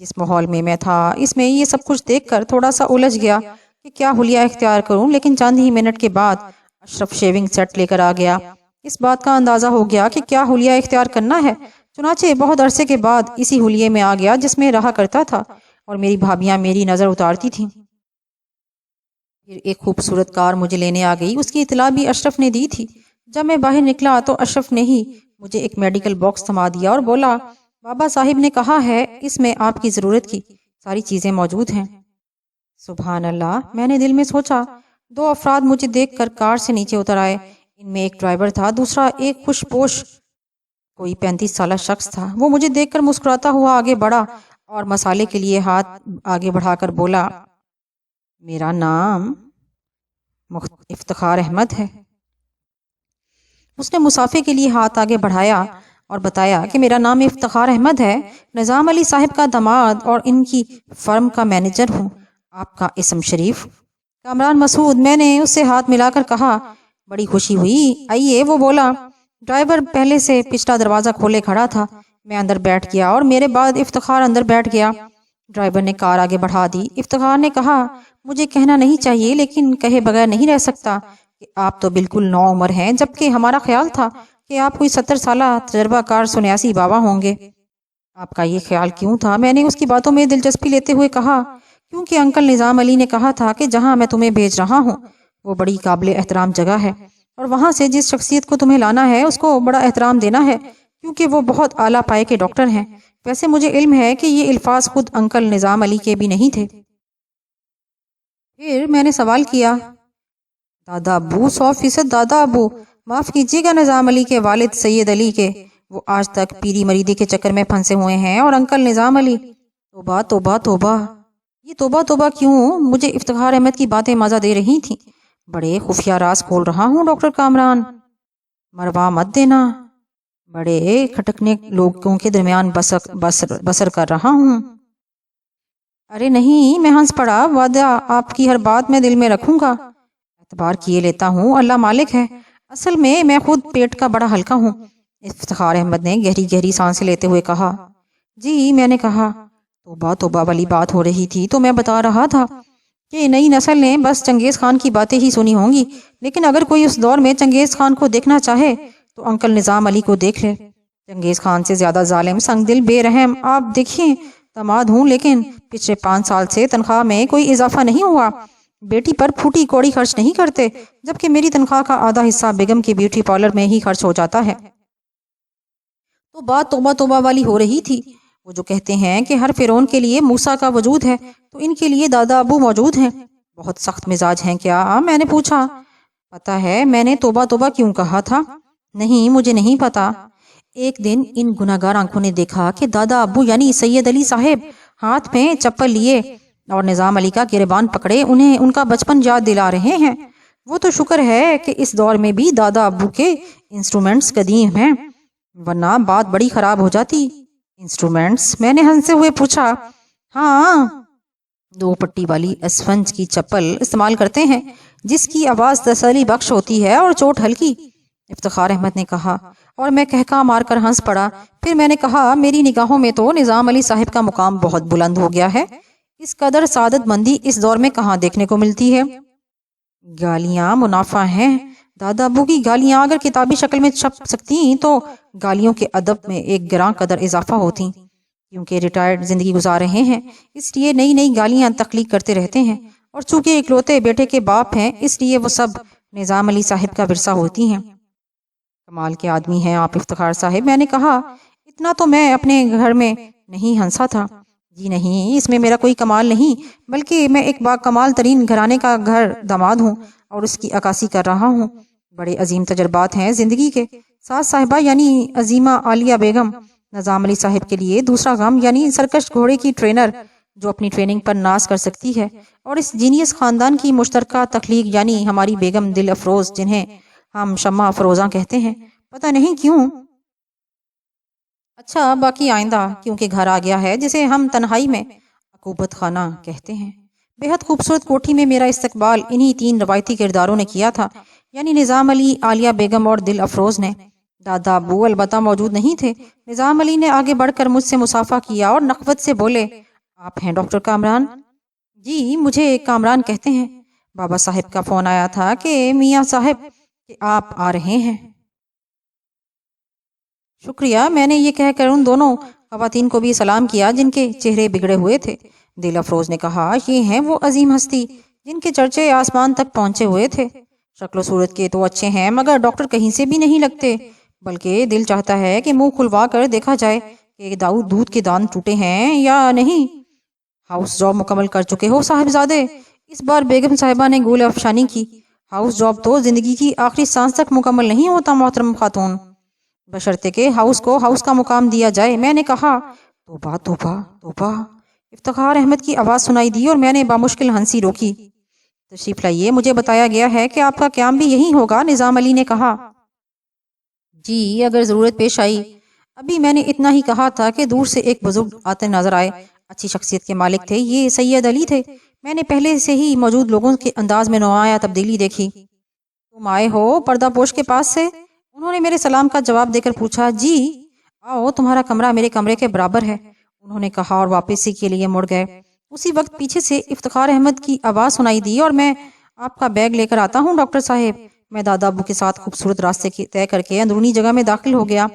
جس ماحول میں تھا اس میں یہ سب کچھ دیکھ کر تھوڑا سا الجھ گیا کہ کیا حلیہ اختیار کروں، لیکن چند ہی منٹ کے بعد اشرف شیونگ سیٹ لے کر آ گیا۔ اس بات کا اندازہ ہو گیا کہ کیا حلیہ اختیار کرنا ہے، چنانچہ بہت عرصے کے بعد اسی حلیے میں آ گیا جس میں رہا کرتا تھا اور میری بھابیاں میری نظر اتارتی تھیں۔ پھر ایک خوبصورت کار مجھے لینے آ گئی، اس کی اطلاع بھی اشرف نے دی تھی۔ جب میں باہر نکلا تو اشرف نے ہی مجھے ایک میڈیکل باکس تھما دیا اور بولا، بابا صاحب نے کہا ہے اس میں آپ کی ضرورت کی ساری چیزیں موجود ہیں۔ سبحان اللہ، میں نے دل میں سوچا۔ 2 افراد مجھے دیکھ کر کار سے نیچے اتر آئے۔ ان میں ایک ڈرائیور تھا، دوسرا ایک خوش پوش کوئی 35 سالہ شخص تھا۔ وہ مجھے دیکھ کر مسکراتا ہوا آگے بڑھا اور مسالے کے لیے ہاتھ آگے بڑھا کر بولا، میرا نام افتخار احمد ہے۔ اس نے مسافے کے لیے ہاتھ آگے بڑھایا اور بتایا کہ میرا نام افتخار احمد ہے، نظام علی صاحب کا داماد اور ان کی فرم کا مینیجر ہوں۔ آپ کا اسم شریف؟ کامران مسعود۔ میں نے اس سے ہاتھ ملا کر کہا، بڑی خوشی ہوئی، آئیے۔ وہ بولا۔ ڈرائیور پہلے سے پچھلا دروازہ کھولے کھڑا تھا۔ میں اندر بیٹھ گیا اور میرے بعد افتخار اندر بیٹھ گیا۔ ڈرائیور نے کار آگے بڑھا دی۔ افتخار نے کہا، مجھے کہنا نہیں چاہیے لیکن کہے بغیر نہیں رہ سکتا کہ آپ تو بالکل نو عمر ہیں، جبکہ ہمارا خیال تھا کہ آپ کوئی 70 سالہ تجربہ کار سنیاسی بابا ہوں گے۔ آپ کا یہ خیال کیوں تھا؟ میں نے اس کی باتوں میں دلچسپی لیتے ہوئے کہا، کیونکہ انکل نظام علی نے کہا تھا کہ جہاں میں تمہیں بھیج رہا ہوں وہ بڑی قابل احترام جگہ ہے، اور وہاں سے جس شخصیت کو تمہیں لانا ہے اس کو بڑا احترام دینا ہے، کیونکہ وہ بہت اعلیٰ پائے کے ڈاکٹر ہیں۔ ویسے مجھے علم ہے کہ یہ الفاظ خود انکل نظام علی کے بھی نہیں تھے۔ پھر میں نے سوال کیا، دادا ابو؟ 100% دادا ابو۔ معاف کیجیے گا نظام علی کے والد سید علی کے، وہ آج تک پیری مریدی کے چکر میں پھنسے ہوئے ہیں، اور انکل نظام علی۔ توبہ توبہ توبہ، یہ توبہ توبہ کیوں؟ مجھے افتخار احمد کی باتیں مزہ دے رہی تھیں۔ بڑے خفیہ راز کھول رہا ہوں ڈاکٹر کامران، مروا مت دینا۔ بڑے کھٹکنے لوگوں کے درمیان بسر کر رہا ہوں۔ ارے نہیں، میں ہنس پڑا، وعدہ آپ کی ہر بات میں دل میں رکھوں گا، اعتبار کیے لیتا ہوں، اللہ مالک ہے۔ اصل میں خود پیٹ کا بڑا ہلکا ہوں۔ افتخار احمد نے گہری گہری سانسیں لیتے ہوئے کہا۔ جی، میں نے کہا، توبہ توبہ والی بات ہو رہی تھی تو میں بتا رہا تھا کہ نئی نسل نے بس چنگیز خان کی باتیں ہی سنی ہوں گی، لیکن اگر کوئی اس دور میں چنگیز خان کو دیکھنا چاہے تو انکل نظام علی کو دیکھ لے۔ چنگیز خان سے زیادہ ظالم، سنگ دل، بے رحم۔ آپ دیکھیں، داماد ہوں لیکن پچھلے 5 سال سے تنخواہ میں کوئی اضافہ نہیں ہوا، بیٹی پر پھوٹی کوڑی خرچ نہیں کرتے، جبکہ میری تنخواہ کا آدھا حصہ بیگم کے بیوٹی پارلر میں ہی خرچ ہو جاتا ہے۔ تو بات توبہ توبہ والی ہو رہی تھی۔ وہ جو کہتے ہیں کہ ہر فرعون کے لیے موسیٰ کا وجود ہے، تو ان کے لیے دادا ابو موجود ہیں۔ بہت سخت مزاج ہیں کیا؟ میں نے پوچھا۔ پتا ہے میں نے توبہ توبہ کیوں کہا تھا؟ نہیں، مجھے نہیں پتا۔ ایک دن ان گناہگار آنکھوں نے دیکھا کہ دادا ابو یعنی سید علی صاحب ہاتھ میں چپل لیے اور نظام علی کا گریبان پکڑے انہیں ان کا بچپن یاد دلا رہے ہیں۔ وہ تو شکر ہے کہ اس دور میں بھی دادا ابو کے انسٹرومنٹس قدیم ہیں، ورنہ بات بڑی خراب ہو جاتی۔ انسٹرومنٹس؟ میں نے ہنستے ہوئے پوچھا۔ ہاں، 2 پٹی والی اسفنج کی چپل استعمال کرتے ہیں جس کی آواز تسلی بخش ہوتی ہے اور چوٹ ہلکی، افتخار احمد نے کہا، اور میں کہکا مار کر ہنس پڑا۔ پھر میں نے کہا، میری نگاہوں میں تو نظام علی صاحب کا مقام بہت بلند ہو گیا ہے، اس قدر سعادت مندی اس دور میں کہاں دیکھنے کو ملتی ہے۔ گالیاں منافع ہیں، دادا ابو کی گالیاں اگر کتابی شکل میں چھپ سکتی تو گالیوں کے ادب میں ایک گراں قدر اضافہ ہوتی، کیونکہ ریٹائرڈ زندگی گزار رہے ہیں اس لیے نئی نئی گالیاں تخلیق کرتے رہتے ہیں، اور چونکہ اکلوتے بیٹے کے باپ ہیں اس لیے وہ سب نظام علی صاحب کا ورثہ ہوتی ہیں۔ کمال کے آدمی ہیں آپ افتخار صاحب، میں نے کہا۔ اتنا تو میں اپنے گھر میں نہیں ہنسا تھا۔ جی نہیں، اس میں میرا کوئی کمال نہیں، بلکہ میں ایک با کمال ترین گھرانے کا گھر داماد ہوں اور اس کی عکاسی کر رہا ہوں۔ بڑے عظیم تجربات ہیں زندگی کے۔ ساس صاحبہ یعنی عظیمہ عالیہ بیگم نظام علی صاحب کے لیے دوسرا غم، یعنی سرکش گھوڑے کی ٹرینر جو اپنی ٹریننگ پر ناز کر سکتی ہے، اور اس جینیس خاندان کی مشترکہ تخلیق یعنی ہماری بیگم دل افروز جنہیں ہم شمع افروزاں کہتے ہیں، پتہ نہیں کیوں۔ اچھا، باقی آئندہ کیونکہ گھر آ گیا ہے جسے ہم تنہائی میں عقوبت خانہ کہتے ہیں۔ بے حد خوبصورت کوٹھی میں میرا استقبال انہی 3 روایتی کرداروں نے کیا تھا، یعنی نظام علی، عالیہ بیگم اور دل افروز نے۔ دادا ابو البتہ موجود نہیں تھے۔ نظام علی نے آگے بڑھ کر مجھ سے مصافحہ کیا اور نخوت سے بولے، آپ ہیں ڈاکٹر کامران؟ جی، مجھے کامران کہتے ہیں۔ بابا صاحب کا فون آیا تھا کہ میاں صاحب کہ آپ آ رہے ہیں۔ شکریہ، میں نے یہ کہہ کر ان دونوں خواتین کو بھی سلام کیا جن کے چہرے بگڑے ہوئے تھے۔ دل افروز نے کہا، یہ ہیں وہ عظیم ہستی جن کے چرچے آسمان تک پہنچے ہوئے تھے۔ شکل و صورت کے تو اچھے ہیں مگر ڈاکٹر کہیں سے بھی نہیں لگتے، بلکہ دل چاہتا ہے کہ منہ کھلوا کر دیکھا جائے کہ دودھ کے دان ٹوٹے ہیں یا نہیں۔ ہاؤس جاب مکمل کر چکے ہو صاحبزادے؟ اس بار بیگم صاحبہ نے گول افشانی کی۔ ہاؤس جاب تو زندگی کی آخری سانس تک مکمل نہیں ہوتا محترم خاتون، بشرطے کہ ہاؤس کو ہاؤس کا مقام دیا جائے۔ میں نے کہا، توبہ توبہ توبہ۔ افتخار احمد کی آواز سنائی دی اور میں نے بامشکل ہنسی روکی۔ تشریف لائیے، مجھے بتایا گیا ہے کہ آپ کا قیام بھی یہی ہوگا، نظام علی نے کہا۔ جی، اگر ضرورت پیش آئی۔ ابھی میں نے اتنا ہی کہا تھا کہ دور سے ایک بزرگ آتے نظر آئے۔ اچھی شخصیت کے مالک تھے، یہ سید علی تھے۔ میں نے پہلے سے ہی موجود لوگوں کے انداز میں نمایاں تبدیلی دیکھی۔ تم آئے ہو پردہ پوش کے پاس سے؟ انہوں نے میرے سلام کا جواب دے کر پوچھا۔ جی آؤ، تمہارا کمرہ میرے کمرے کے برابر ہے، انہوں نے کہا اور واپسی کے لیے مڑ گئے۔ اسی وقت پیچھے سے افتخار احمد کی آواز سنائی دی، اور میں آپ کا بیگ لے کر آتا ہوں ڈاکٹر صاحب۔ میں دادا ابو کے ساتھ خوبصورت راستے طے کر کے اندرونی جگہ میں داخل ہو گیا۔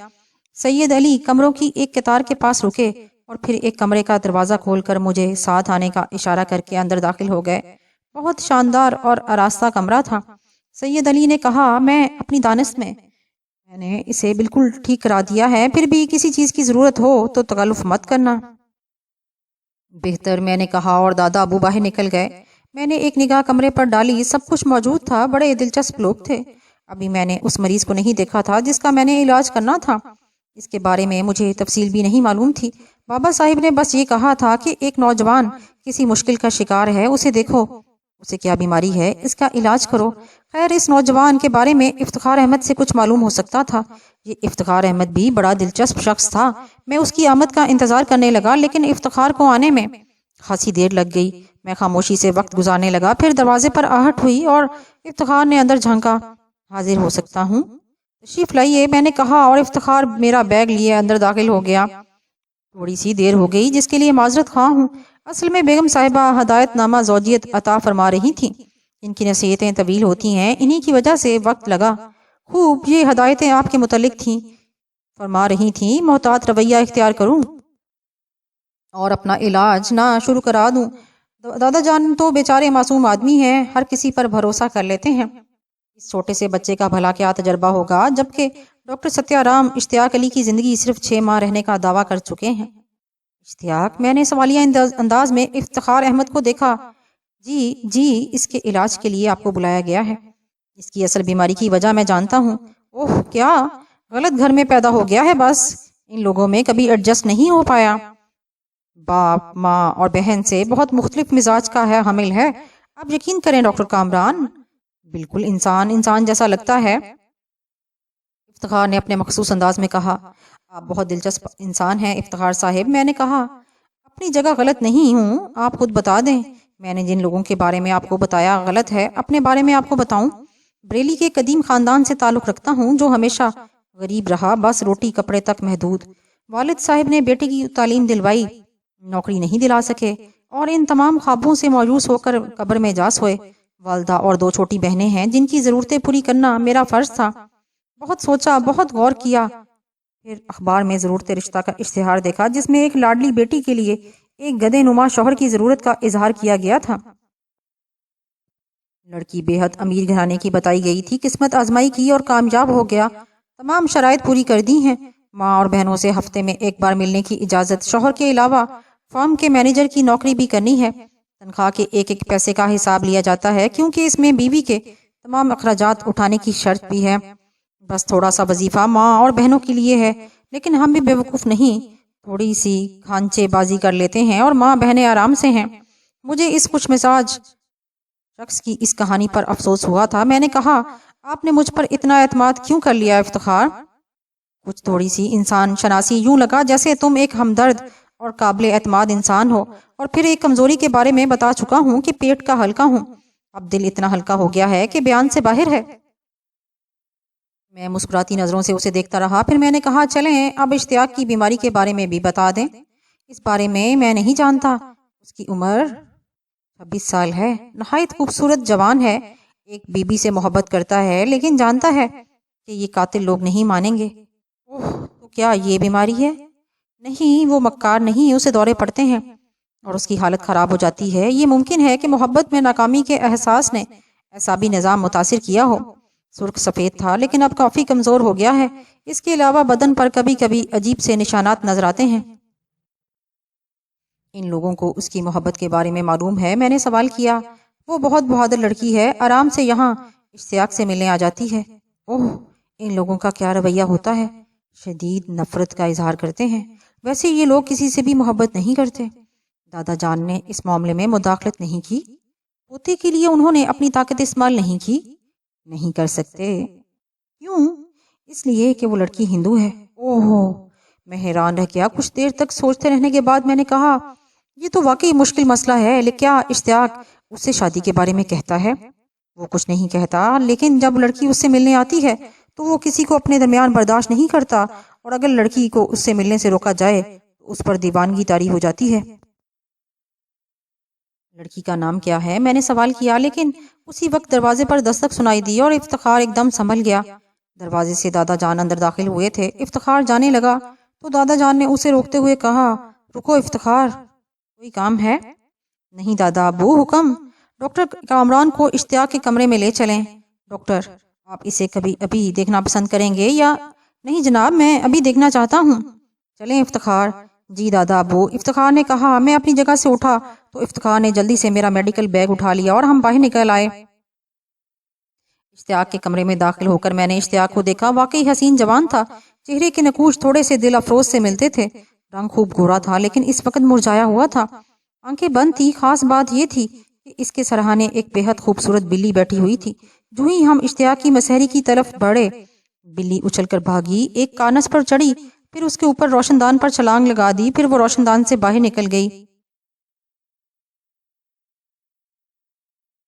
سید علی کمروں کی ایک قطار کے پاس رکے اور پھر ایک کمرے کا دروازہ کھول کر مجھے ساتھ آنے کا اشارہ کر کے اندر داخل ہو گئے۔ بہت شاندار اور آراستہ کمرہ تھا۔ سید علی نے کہا، میں اپنی دانست میں نے اسے بالکل ٹھیک کرا دیا ہے، پھر بھی کسی چیز کی ضرورت ہو تو تکلف مت کرنا۔ بہتر، میں نے کہا اور دادا ابو باہر نکل گئے۔ میں نے ایک نگاہ کمرے پر ڈالی، سب کچھ موجود تھا، بڑے دلچسپ لوگ تھے۔ ابھی میں نے اس مریض کو نہیں دیکھا تھا جس کا میں نے علاج کرنا تھا، اس کے بارے میں مجھے تفصیل بھی نہیں معلوم تھی۔ بابا صاحب نے بس یہ کہا تھا کہ ایک نوجوان کسی مشکل کا شکار ہے، اسے دیکھو، اسے کیا بیماری ہے، اس کا علاج کرو۔ خیر، اس نوجوان کے بارے میں افتخار احمد سے کچھ معلوم ہو سکتا تھا۔ یہ افتخار احمد بھی بڑا دلچسپ شخص تھا۔ میں اس کی آمد کا انتظار کرنے لگا، لیکن افتخار کو آنے میں خاصی دیر لگ گئی۔ میں خاموشی سے وقت گزارنے لگا، پھر دروازے پر آہٹ ہوئی اور افتخار نے اندر جھانکا۔ حاضر ہو سکتا ہوں؟ تشریف لائیے، میں نے کہا اور افتخار میرا بیگ لیے اندر داخل ہو گیا۔ تھوڑی سی دیر ہو گئی جس کے لیے معذرت خواہ ہوں۔ اصل میں بیگم صاحبہ ہدایت نامہ زوجیت عطا فرما رہی تھیں۔ ان کی نصیحتیں طویل ہوتی ہیں، انہی کی وجہ سے وقت لگا۔ خوب، یہ ہدایتیں آپ کے متعلق تھیں، فرما رہی تھیں محتاط رویہ اختیار کروں اور اپنا علاج نہ شروع کرا دوں۔ دادا جان تو بیچارے معصوم آدمی ہیں، ہر کسی پر بھروسہ کر لیتے ہیں۔ اس چھوٹے سے بچے کا بھلا کیا تجربہ ہوگا، جبکہ ڈاکٹر ستیہ رام اشتیاق علی کی زندگی صرف 6 ماہ رہنے کا دعویٰ کر چکے ہیں۔ اشتیاق، میں نے سوالیہ انداز میں افتخار احمد کو دیکھا۔ جی، اس کے علاج کے لیے آپ کو بلایا گیا ہے۔ اس کی اصل بیماری کی وجہ میں جانتا ہوں۔ اوہ، کیا غلط گھر میں پیدا ہو گیا ہے، بس ان لوگوں میں کبھی ایڈجسٹ نہیں ہو پایا۔ باپ، ماں اور بہن سے بہت مختلف مزاج کا ہے، حامل ہے۔ آپ یقین کریں ڈاکٹر کامران، بالکل انسان جیسا لگتا ہے، افتخار نے اپنے مخصوص انداز میں کہا۔ آپ بہت دلچسپ انسان ہیں افتخار صاحب، میں نے کہا۔ اپنی جگہ غلط نہیں ہوں، آپ خود بتا دیں۔ میں نے جن لوگوں کے بارے میں آپ کو بتایا غلط ہے، اپنے بارے میں آپ کو بتاؤں؟ بریلی کے قدیم خاندان سے تعلق رکھتا ہوں جو ہمیشہ غریب رہا، بس روٹی کپڑے تک محدود۔ والد صاحب نے بیٹے کی تعلیم دلوائی، نوکری نہیں دلا سکے اور ان تمام خوابوں سے مایوس ہو کر قبر میں جا سوئے۔ والدہ اور 2 چھوٹی بہنیں ہیں جن کی ضرورتیں پوری کرنا میرا فرض تھا۔ بہت سوچا، بہت غور کیا، پھر اخبار میں ضرورت رشتہ کا اشتہار دیکھا جس میں ایک لاڈلی بیٹی کے لیے ایک گدھے نما شوہر کی ضرورت کا اظہار کیا گیا تھا۔ لڑکی بے حد امیر گھرانے کی بتائی گئی تھی، قسمت آزمائی کی اور کامیاب ہو گیا، تمام شرائط پوری کر دی ہیں۔ ماں اور بہنوں سے ہفتے میں 1 بار ملنے کی اجازت، شوہر کے علاوہ فارم کے مینیجر کی نوکری بھی کرنی ہے، تنخواہ کے ایک ایک پیسے کا حساب لیا جاتا ہے کیونکہ اس میں بیوی کے تمام اخراجات اٹھانے کی شرط بھی ہے۔ بس تھوڑا سا وظیفہ ماں اور بہنوں کے لیے ہے، لیکن ہم بھی بیوقوف نہیں، تھوڑی سی کھانچے بازی کر لیتے ہیں اور ماں بہنیں آرام سے ہیں۔ مجھے اس خوش مزاج شخص کی اس کہانی پر افسوس ہوا تھا۔ میں نے کہا، آپ نے مجھ پر اتنا اعتماد کیوں کر لیا افتخار؟ کچھ تھوڑی سی انسان شناسی، یوں لگا جیسے تم ایک ہمدرد اور قابل اعتماد انسان ہو، اور پھر ایک کمزوری کے بارے میں بتا چکا ہوں کہ پیٹ کا ہلکا ہوں۔ اب دل اتنا ہلکا ہو گیا ہے کہ بیان سے باہر ہے۔ میں مسکراتی نظروں سے اسے دیکھتا رہا، پھر میں نے کہا، چلیں اب اشتیاق کی بیماری کے بارے میں بھی بتا دیں۔ اس بارے میں نہیں جانتا۔ اس کی عمر 26 سال ہے، نہایت خوبصورت جوان ہے، ایک بیوی سے محبت کرتا ہے، لیکن جانتا ہے کہ یہ قاتل لوگ نہیں مانیں گے۔ اوہ، تو کیا یہ بیماری ہے؟ نہیں، وہ مکار نہیں، اسے دورے پڑتے ہیں اور اس کی حالت خراب ہو جاتی ہے۔ یہ ممکن ہے کہ محبت میں ناکامی کے احساس نے اعصابی نظام متاثر کیا ہو۔ سرخ سفید تھا لیکن اب کافی کمزور ہو گیا ہے، اس کے علاوہ بدن پر کبھی کبھی عجیب سے نشانات نظر آتے ہیں۔ ان لوگوں کو اس کی محبت کے بارے میں معلوم ہے؟ میں نے سوال کیا۔ وہ بہت بہادر لڑکی ہے، آرام سے یہاں اشتیاق سے ملنے آ جاتی ہے۔ اوہ، ان لوگوں کا کیا رویہ ہوتا ہے؟ شدید نفرت کا اظہار کرتے ہیں۔ ویسے یہ لوگ کسی سے بھی محبت نہیں کرتے۔ دادا جان نے اس معاملے میں مداخلت نہیں کی؟ پوتے کے لیے انہوں نے اپنی طاقت استعمال نہیں کی؟ نہیں کر سکتے۔ کیوں؟ اس لیے کہ وہ لڑکی ہندو ہے۔ اوہو، میں حیران رہ گیا۔ کچھ دیر تک سوچتے رہنے کے بعد میں نے کہا، یہ تو واقعی مشکل مسئلہ ہے، لیکن کیا اشتیاق اس سے شادی کے بارے میں کہتا ہے؟ وہ کچھ نہیں کہتا، لیکن جب لڑکی اس سے ملنے آتی ہے تو وہ کسی کو اپنے درمیان برداشت نہیں کرتا، اور اگر لڑکی کو اس سے ملنے سے روکا جائے تو اس پر دیوانگی طاری ہو جاتی ہے۔ لڑکی کا نام کیا ہے؟ میں نے سوال کیا، لیکن اسی وقت دروازے پر دستک سنائی دی اور افتخار ایک دم سنبھل گیا۔ دروازے سے دادا جان اندر داخل ہوئے تھے۔ افتخار جانے لگا تو دادا جان نے اسے روکتے ہوئے کہا، رکو افتخار، کوئی کام ہے؟ نہیں دادا ابو، حکم۔ ڈاکٹر کامران کو اشتیاق کے کمرے میں لے چلیں۔ ڈاکٹر، آپ اسے کبھی ابھی دیکھنا پسند کریں گے یا؟ نہیں جناب، میں ابھی دیکھنا چاہتا ہوں۔ چلیں افتخار۔ جی دادا ابو، افتخار نے کہا۔ میں اپنی جگہ سے اٹھا تو افتخار نے جلدی سے میرا میڈیکل بیگ اٹھا لیا اور ہم باہر نکل آئے۔ اشتیاق کے کمرے میں داخل ہو کر میں نے اشتیاق کو دیکھا۔ واقعی حسین جوان تھا، چہرے کے نقوش تھوڑے سے دل افروز سے ملتے تھے۔ رنگ خوب گورا تھا لیکن اس وقت مرجھایا ہوا تھا، آنکھیں بند تھی۔ خاص بات یہ تھی کہ اس کے سرہانے ایک بے حد خوبصورت بلی بیٹھی ہوئی تھی۔ جو ہی ہم اشتیاق کی مسحری کی طرف بڑھے، بلی اچھل کر بھاگی، ایک کانس پر چڑھی، پھر اس کے اوپر روشن دان پر چھلانگ لگا دی، پھر وہ روشن دان سے باہر نکل گئی۔